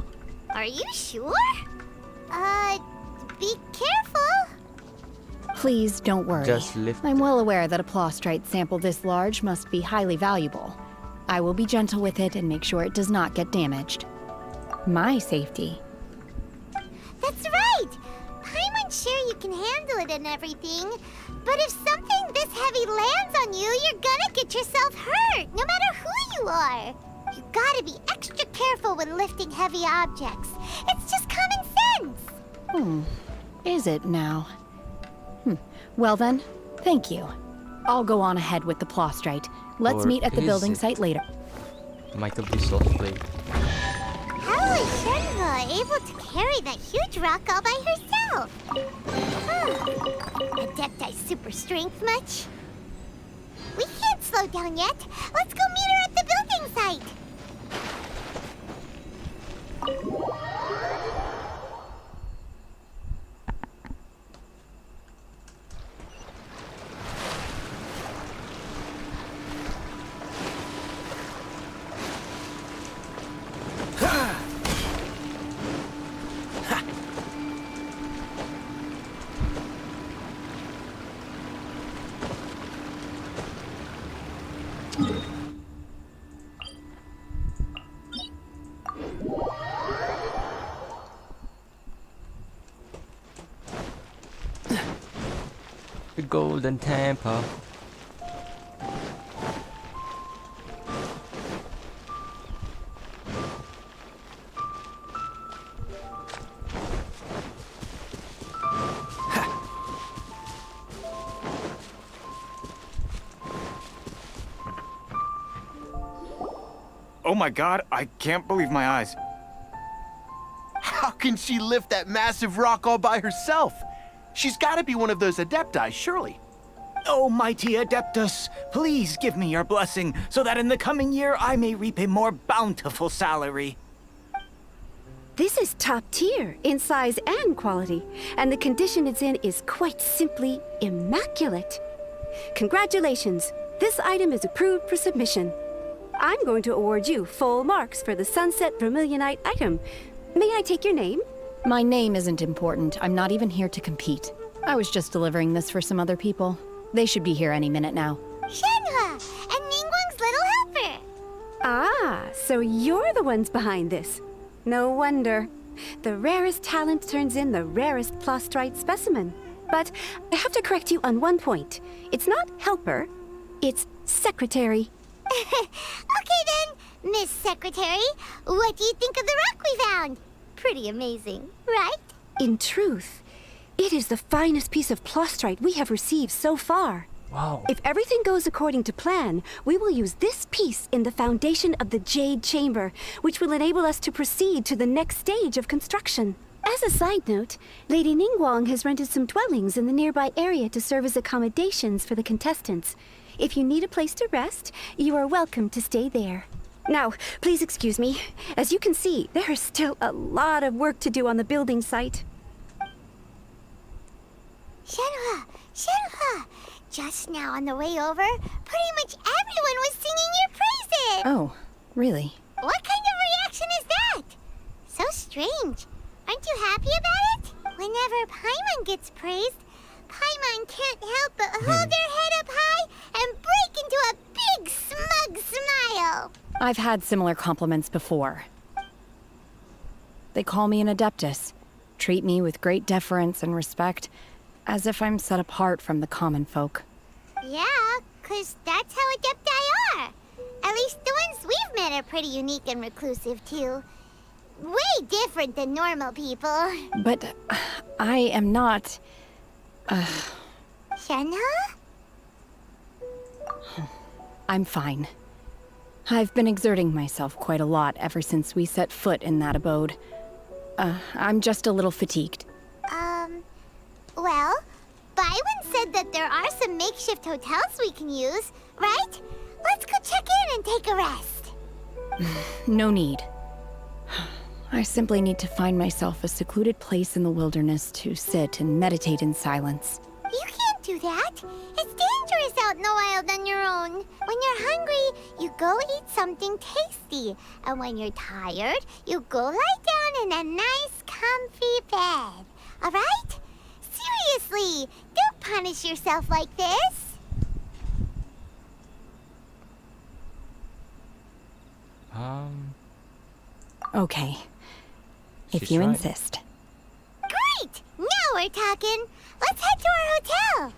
Are you sure? Be careful. Please don't worry. Just lift I'm well aware that a plaustrite sample this large must be highly valuable. I will be gentle with it and make sure it does not get damaged. My safety. That's right. Paimon's sure you can handle it and everything. But if something this heavy lands on you, you're gonna get yourself hurt, no matter who you are. You gotta be extra careful when lifting heavy objects. It's just common sense. Is it now? Well then, thank you. I'll go on ahead with the plaustrite. Let's Or meet at the is building it? site later. Might be softly. How is Shenhe able to carry that huge rock all by herself? Adepti super strength much? We can't slow down yet. Let's go meet her at the building site. The golden temple. Oh my god, I can't believe my eyes. How can she lift that massive rock all by herself? She's gotta be one of those Adepti, surely. Oh, mighty Adeptus, please give me your blessing so that in the coming year I may reap a more bountiful salary. This is top tier in size and quality, and the condition it's in is quite simply immaculate. Congratulations, this item is approved for submission. I'm going to award you full marks for the Sunset Vermilionite item. May I take your name? My name isn't important. I'm not even here to compete. I was just delivering this for some other people. They should be here any minute now. Shenhe and Ningguang's little helper. Ah, so you're the ones behind this. No wonder. The rarest talent turns in the rarest Plostrite specimen. But I have to correct you on one point. It's not helper, it's secretary. Okay then, Miss Secretary, what do you think of the rock we found? Pretty amazing, right? In truth, it is the finest piece of Plostrite we have received so far. Wow. If everything goes according to plan, we will use this piece in the foundation of the Jade Chamber, which will enable us to proceed to the next stage of construction. As a side note, Lady Ningguang has rented some dwellings in the nearby area to serve as accommodations for the contestants. If you need a place to rest, you are welcome to stay there. Now, please excuse me. As you can see, there is still a lot of work to do on the building site. Shenhua! Shenhua! Just now on the way over, pretty much everyone was singing your praises! Oh, really? What kind of reaction is that? So strange. Aren't you happy about it? Whenever Paimon gets praised, Paimon can't help but hold their head up high and break into a big smug smile. I've had similar compliments before. They call me an adeptus, treat me with great deference and respect, as if I'm set apart from the common folk. Yeah, 'cause that's how adepti are. At least the ones we've met are pretty unique and reclusive, too. Way different than normal people. But I am not... Shenhua? I'm fine. I've been exerting myself quite a lot ever since we set foot in that abode. I'm just a little fatigued. Well, Byron said that there are some makeshift hotels we can use, right? Let's go check in and take a rest. No need. I simply need to find myself a secluded place in the wilderness to sit and meditate in silence. You can't do that. It's dangerous out in the wild on your own. When you're hungry, you go eat something tasty. And when you're tired, you go lie down in a nice, comfy bed. All right? Seriously, don't punish yourself like this. Okay. If you insist. Great! Now we're talking. Let's head to our hotel.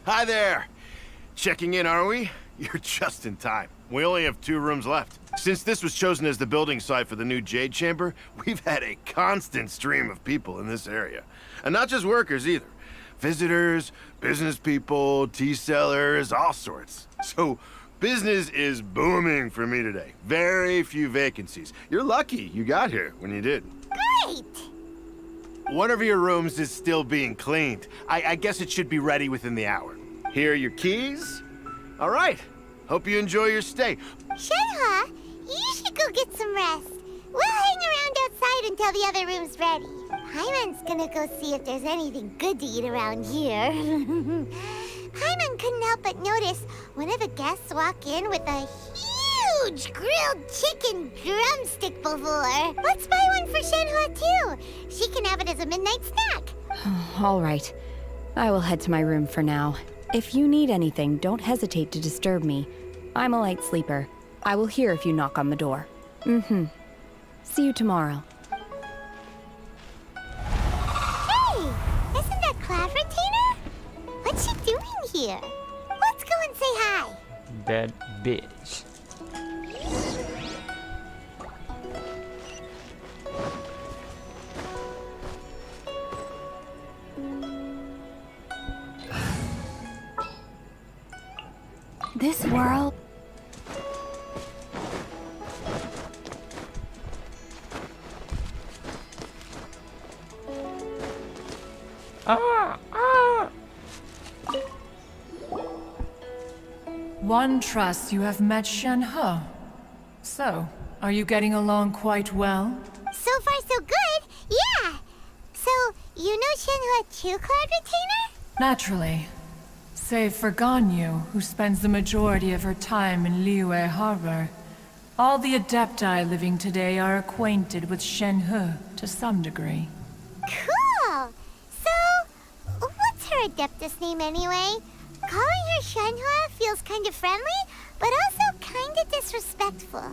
Hi there! Checking in, are we? You're just in time. We only have 2 rooms left. Since this was chosen as the building site for the new Jade Chamber, we've had a constant stream of people in this area. And not just workers either. Visitors, business people, tea sellers, all sorts. So, business is booming for me today. Very few vacancies. You're lucky you got here when you did. Great! One of your rooms is still being cleaned. I guess it should be ready within the hour. Here are your keys. All right. Hope you enjoy your stay. Shenhua, you should go get some rest. We'll hang around outside until the other room's ready. Paimon's gonna go see if there's anything good to eat around here. Paimon couldn't help but notice one of the guests walk in with a huge grilled chicken drumstick before. Let's buy one for Shenhua too. She can have it as a midnight snack. All right. I will head to my room for now. If you need anything, don't hesitate to disturb me. I'm a light sleeper. I will hear if you knock on the door. See you tomorrow. Hey! Isn't that Claveratina? What's she doing here? Let's go and say hi. That bitch. This world... One trusts you have met Shen-He. So, are you getting along quite well? So far, so good. Yeah. So, you know Shen-He too, Cloud Retainer? Naturally. Save for Ganyu, who spends the majority of her time in Liyue Harbor. All the Adepti living today are acquainted with Shen-He to some degree. Cool. So, what's her Adeptus name anyway? Calling her Shen-He feels kind of friendly, but also kind of disrespectful.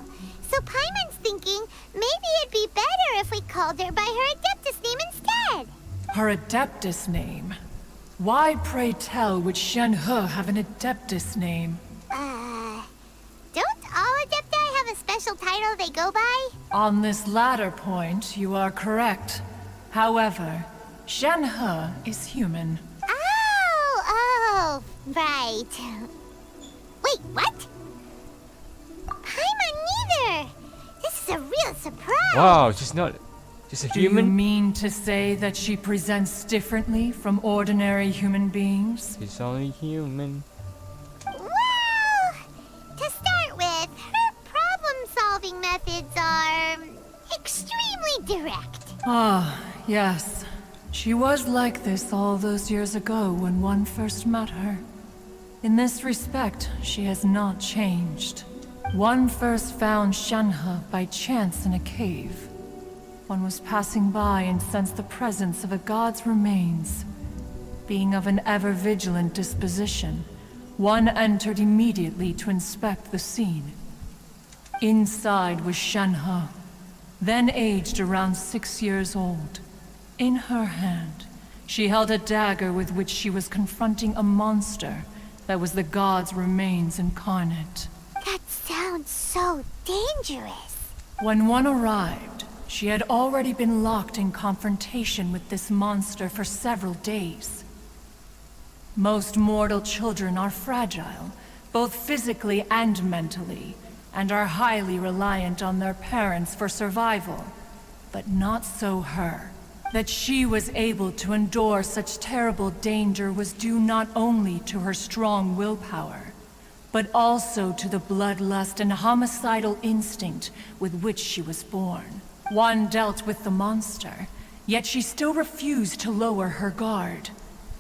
So Paimon's thinking maybe it'd be better if we called her by her Adeptus name instead. Her Adeptus name? Why, pray tell, would Shen-He have an Adeptus name? Don't all Adepti have a special title they go by? On this latter point, you are correct. However, Shen-He is human. Oh, right. Wait, what? Paimon neither! This is a real surprise! Wow, she's not just a human? Do you mean to say that she presents differently from ordinary human beings? She's only human. Well, to start with, her problem-solving methods are extremely direct. Ah, yes. She was like this all those years ago when one first met her. In this respect, she has not changed. One first found Shen-He by chance in a cave. One was passing by and sensed the presence of a god's remains. Being of an ever-vigilant disposition, one entered immediately to inspect the scene. Inside was Shen-He, then aged around 6 years old. In her hand, she held a dagger with which she was confronting a monster that was the god's remains incarnate. That sounds so dangerous. When one arrived, she had already been locked in confrontation with this monster for several days. Most mortal children are fragile, both physically and mentally, and are highly reliant on their parents for survival. But not so her. That she was able to endure such terrible danger was due not only to her strong willpower, but also to the bloodlust and homicidal instinct with which she was born. One dealt with the monster, yet she still refused to lower her guard.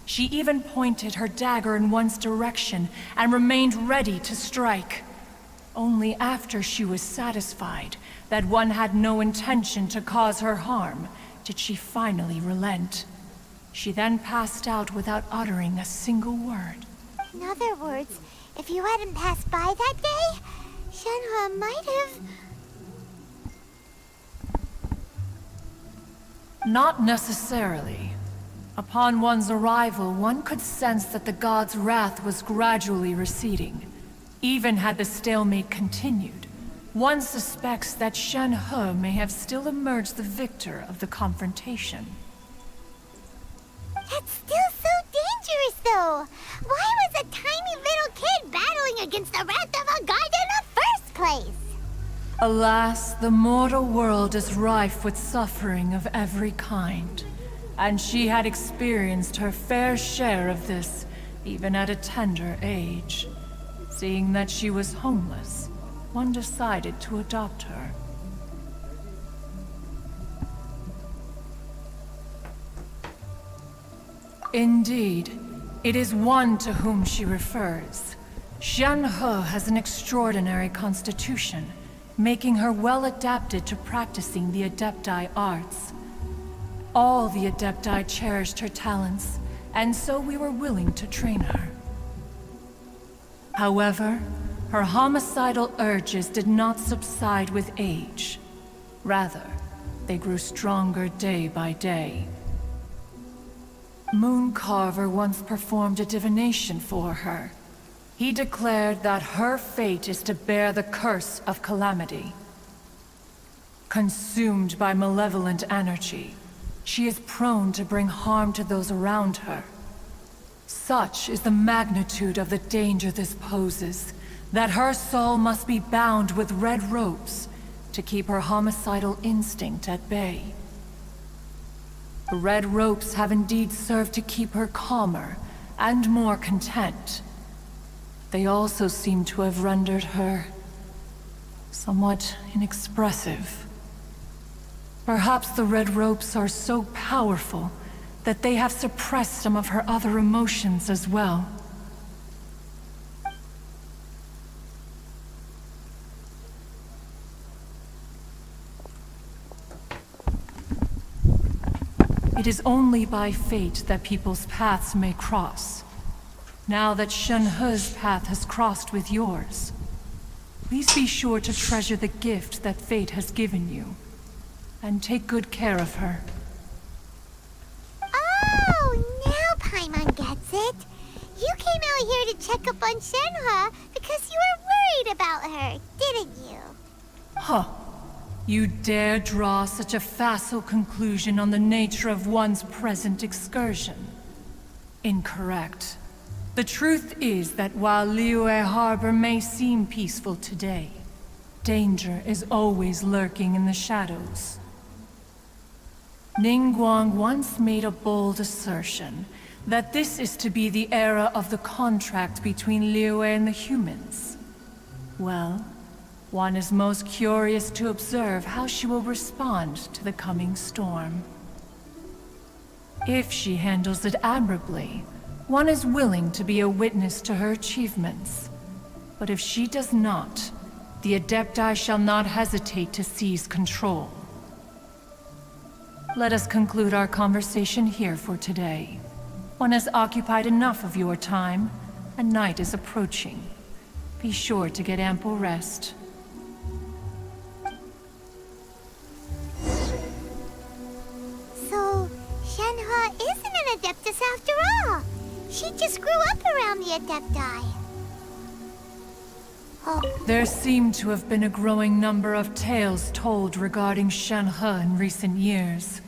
She even pointed her dagger in one's direction and remained ready to strike. Only after she was satisfied that one had no intention to cause her harm did she finally relent. She then passed out without uttering a single word. In other words, if you hadn't passed by that day, Shen-He might have... Not necessarily. Upon one's arrival, one could sense that the god's wrath was gradually receding. Even had the stalemate continued, one suspects that Shen-He may have still emerged the victor of the confrontation. That's still so dangerous, though. Why was a tiny little kid battling against the wrath of a god in the first place? Alas, the mortal world is rife with suffering of every kind, and she had experienced her fair share of this, even at a tender age. Seeing that she was homeless, one decided to adopt her. Indeed, it is one to whom she refers. Shen-He has an extraordinary constitution, making her well adapted to practicing the Adepti arts. All the Adepti cherished her talents, and so we were willing to train her. However, her homicidal urges did not subside with age. Rather, they grew stronger day by day. Mooncarver once performed a divination for her. He declared that her fate is to bear the curse of calamity. Consumed by malevolent energy, she is prone to bring harm to those around her. Such is the magnitude of the danger this poses, that her soul must be bound with red ropes to keep her homicidal instinct at bay. The red ropes have indeed served to keep her calmer and more content. they also seem to have rendered her somewhat inexpressive. Perhaps the red ropes are so powerful that they have suppressed some of her other emotions as well. It is only by fate that people's paths may cross. Now that Shen-He's path has crossed with yours, please be sure to treasure the gift that fate has given you, and take good care of her. Oh, now Paimon gets it. You came out here to check up on Shenhe because you were worried about her, didn't you? Huh. You dare draw such a facile conclusion on the nature of one's present excursion? Incorrect. The truth is that while Liyue Harbor may seem peaceful today, danger is always lurking in the shadows. Ningguang once made a bold assertion that this is to be the era of the contract between Liyue and the humans. Well, one is most curious to observe how she will respond to the coming storm. If she handles it admirably, one is willing to be a witness to her achievements. But if she does not, the Adepti shall not hesitate to seize control. Let us conclude our conversation here for today. One has occupied enough of your time, and night is approaching. Be sure to get ample rest. So, Shenhe isn't an Adeptus after all. She just grew up around the Adepti. Oh. There seem to have been a growing number of tales told regarding Shenhe in recent years.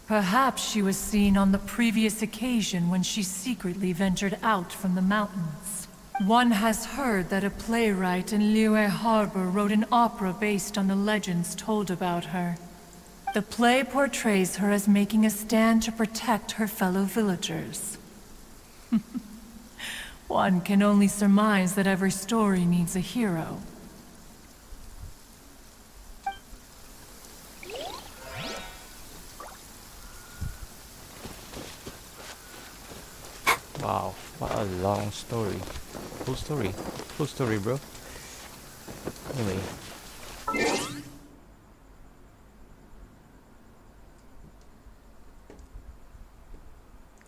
Perhaps she was seen on the previous occasion when she secretly ventured out from the mountains. One has heard that a playwright in Liyue Harbor wrote an opera based on the legends told about her. The play portrays her as making a stand to protect her fellow villagers. One can only surmise that every story needs a hero. Wow, what a long story. Full story. Full story, bro. Anyway.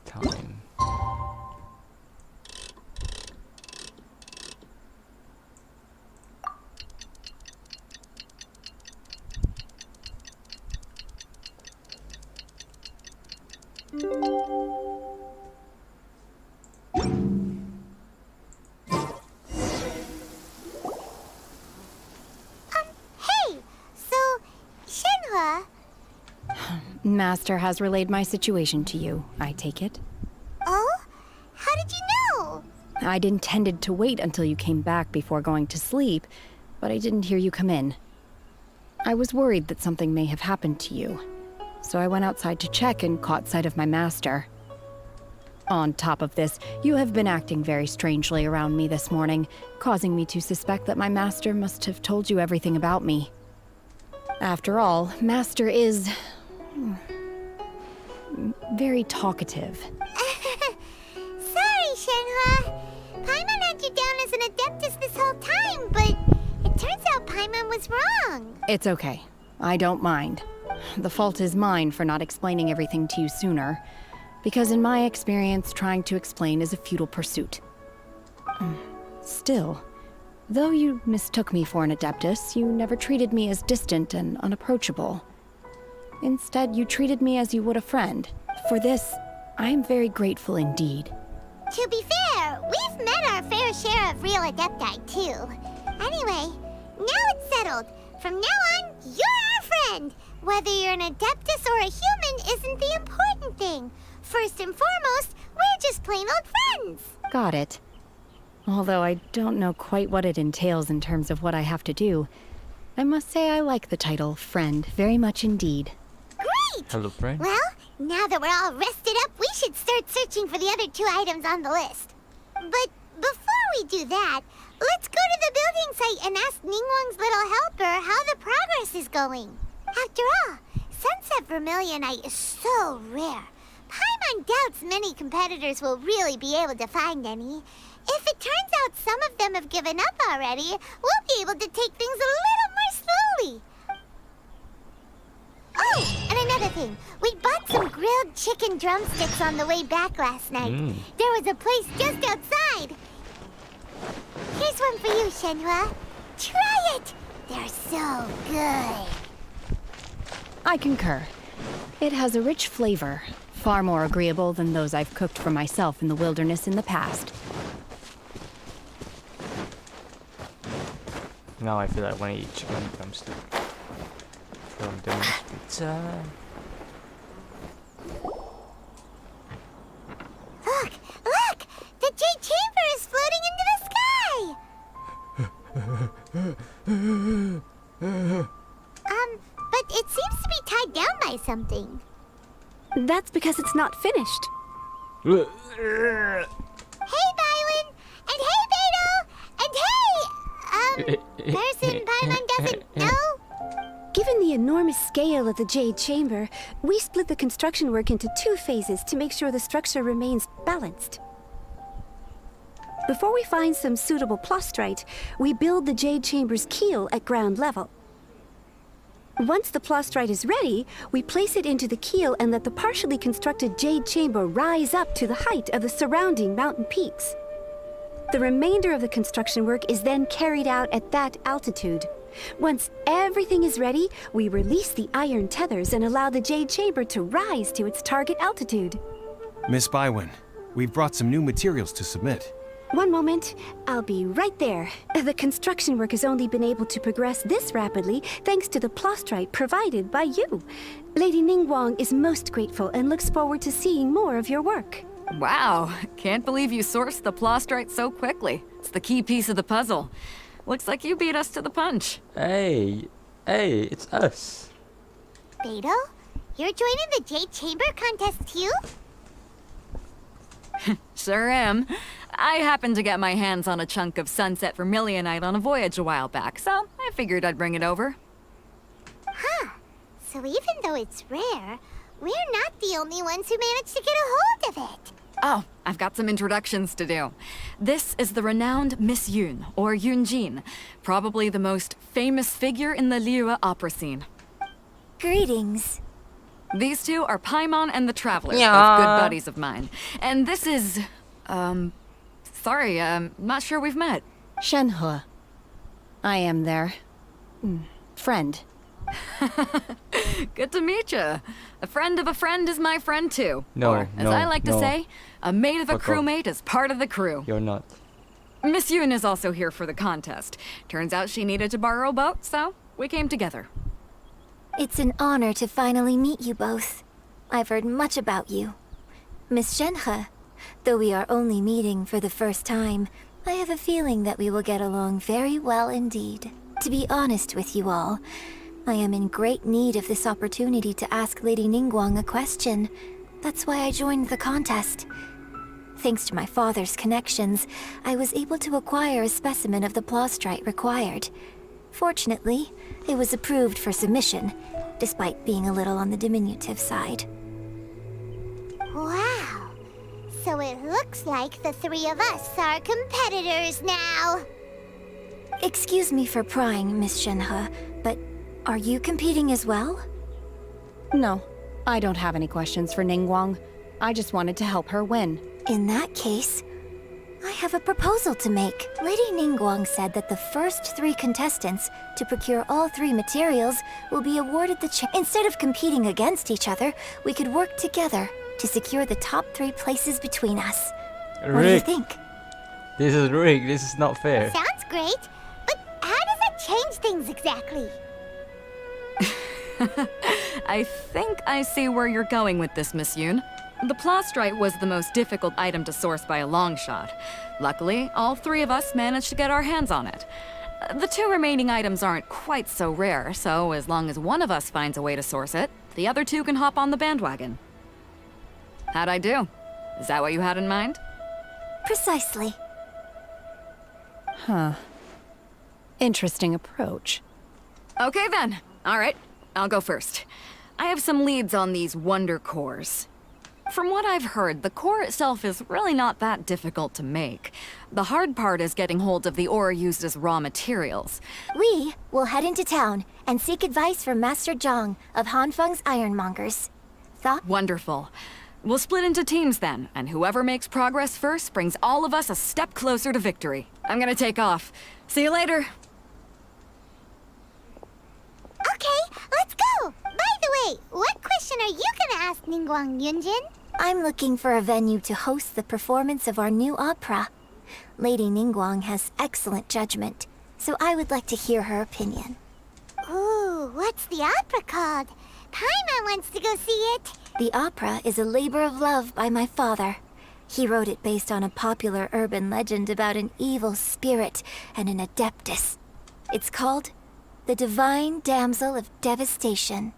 Time. Hey! So, Shenhe... Master has relayed my situation to you, I take it. Oh? How did you know? I'd intended to wait until you came back before going to sleep, but I didn't hear you come in. I was worried that something may have happened to you, so I went outside to check and caught sight of my master. On top of this, you have been acting very strangely around me this morning, causing me to suspect that my master must have told you everything about me. After all, Master is... very talkative. Sorry, Shenhe. Paimon had you down as an Adeptus this whole time, but it turns out Paimon was wrong. It's okay. I don't mind. The fault is mine for not explaining everything to you sooner, because in my experience, trying to explain is a futile pursuit. Still, though you mistook me for an Adeptus, you never treated me as distant and unapproachable. Instead, you treated me as you would a friend. For this, I am very grateful indeed. To be fair, we've met our fair share of real Adepti, too. Anyway, now it's settled. From now on, you're our friend. Whether you're an Adeptus or a human isn't the important thing. First and foremost, we're just plain old friends. Got it. Although I don't know quite what it entails in terms of what I have to do, I must say I like the title friend very much indeed. Great! Hello, friend. Well, now that we're all rested up, we should start searching for the other 2 items on the list. But before we do that, let's go to the building site and ask Ningguang's little helper how the progress is going. After all, Sunset Vermilionite is so rare. Paimon doubts many competitors will really be able to find any. If it turns out some of them have given up already, we'll be able to take things a little more slowly. Oh, and another thing. We bought some grilled chicken drumsticks on the way back last night. There was a place just outside. Here's one for you, Shenhua. Try it! They're so good. I concur. It has a rich flavor, far more agreeable than those I've cooked for myself in the wilderness in the past. Now I feel like I want to eat chicken drumstick from Domino's Pizza. Look! Look! The Jade Chamber is floating into the sky! But it seems to be tied down by something. That's because it's not finished. Hey, Bywin! And hey, Beidou! And hey, person Paimon doesn't know? Given the enormous scale of the Jade Chamber, we split the construction work into 2 phases to make sure the structure remains balanced. Before we find some suitable plastrite, we build the Jade Chamber's keel at ground level. Once the plastrite is ready, we place it into the keel and let the partially constructed Jade Chamber rise up to the height of the surrounding mountain peaks. The remainder of the construction work is then carried out at that altitude. Once everything is ready, we release the iron tethers and allow the Jade Chamber to rise to its target altitude. Miss Bywin, we've brought some new materials to submit. One moment, I'll be right there. The construction work has only been able to progress this rapidly thanks to the plastrite provided by you. Lady Ningguang is most grateful and looks forward to seeing more of your work. Wow, can't believe you sourced the plastrite so quickly. It's the key piece of the puzzle. Looks like you beat us to the punch. Hey, it's us. Beidou, you're joining the Jade Chamber contest too? Sure am. I happened to get my hands on a chunk of Sunset Vermilionite on a voyage a while back, so I figured I'd bring it over. Huh. So even though it's rare, we're not the only ones who managed to get a hold of it. Oh, I've got some introductions to do. This is the renowned Miss Yun, or Yunjin, probably the most famous figure in the Liyue opera scene. Greetings. These two are Paimon and the Travelers, Yeah. both good buddies of mine. And this is, sorry, not sure we've met. Shenhua. I am their friend. Good to meet you. A friend of a friend is my friend too. No, or, as no, I like to no. say, a mate of a Fuck off. crewmate is part of the crew. You're not. Miss Yun is also here for the contest. Turns out she needed to borrow a boat, so we came together. It's an honor to finally meet you both. I've heard much about you. Miss Shenhe, though we are only meeting for the first time, I have a feeling that we will get along very well indeed. To be honest with you all, I am in great need of this opportunity to ask Lady Ningguang a question. That's why I joined the contest. Thanks to my father's connections, I was able to acquire a specimen of the plastrite required. Fortunately, it was approved for submission, despite being a little on the diminutive side. Wow. So it looks like the 3 of us are competitors now. Excuse me for prying, Miss Shenhe, but are you competing as well? No, I don't have any questions for Ningguang. I just wanted to help her win. In that case, I have a proposal to make. Lady Ningguang said that the first 3 contestants to procure all 3 materials will be awarded the Instead of competing against each other, we could work together to secure the top 3 places between us. What do you think? This is rigged. This is not fair. Sounds great, but how does that change things exactly? I think I see where you're going with this, Miss Yun. The plastrite was the most difficult item to source by a long shot. Luckily, all 3 of us managed to get our hands on it. The 2 remaining items aren't quite so rare, so as long as one of us finds a way to source it, the other 2 can hop on the bandwagon. How'd I do? Is that what you had in mind? Precisely. Huh. Interesting approach. Okay then. All right, I'll go first. I have some leads on these wonder cores. From what I've heard, the core itself is really not that difficult to make. The hard part is getting hold of the ore used as raw materials. We will head into town and seek advice from Master Zhang of Hanfeng's Ironmongers. Thought? Wonderful. We'll split into teams then, and whoever makes progress first brings all of us a step closer to victory. I'm gonna take off. See you later. Okay, let's go! By the way, what question are you gonna ask Ningguang Yunjin? I'm looking for a venue to host the performance of our new opera. Lady Ningguang has excellent judgment, so I would like to hear her opinion. Ooh, what's the opera called? Paimon wants to go see it. The opera is a labor of love by my father. He wrote it based on a popular urban legend about an evil spirit and an adeptus. It's called The Divine Damsel of Devastation.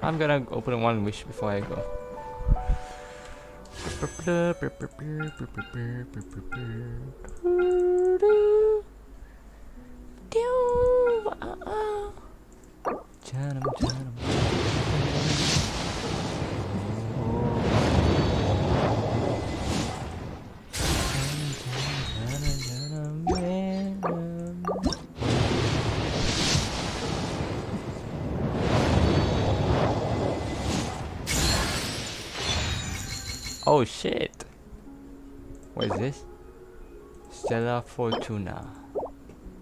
I'm gonna open one wish before I go. Oh shit! What is this? Stella Fortuna.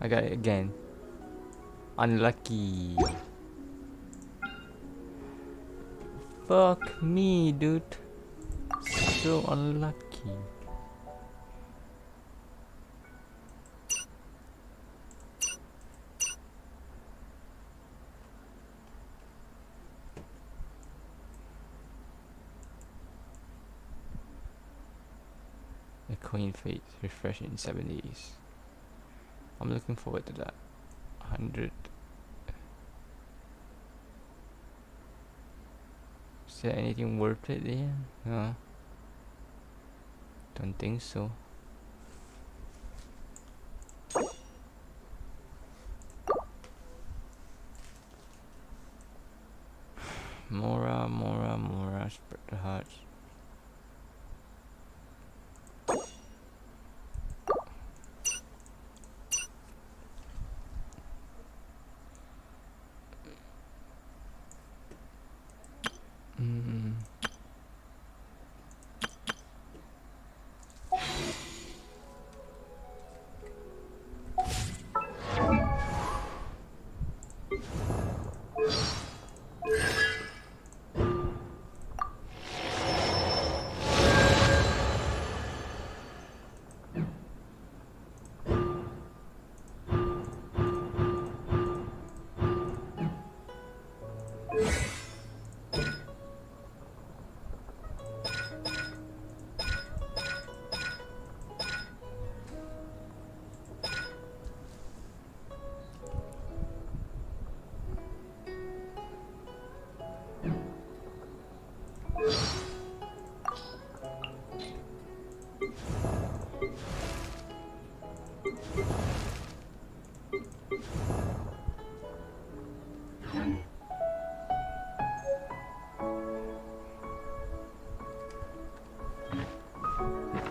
I got it again. Unlucky. Fuck me, dude. So unlucky. The Queen Fate refresh in 7 days. I'm looking forward to that. 100. Is there anything worth it there? No. Don't think so. Mora, spread the hearts.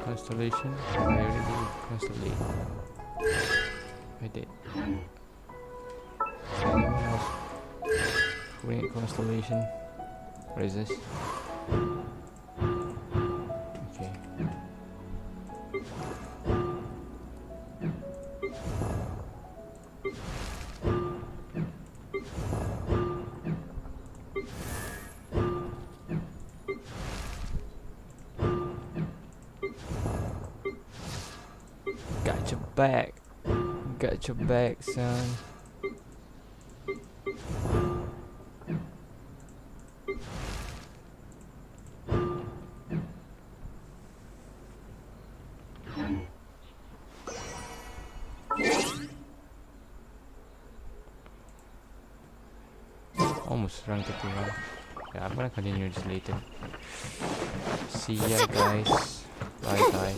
Constellation? I already did Constellation. I did. Anyone else putting a Constellation? What is this? Okay. back. Got your back, son. Almost run to one. Yeah, I'm gonna continue this later. See ya, guys. Bye bye.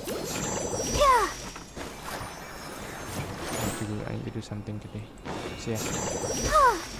I need to do something today. See ya.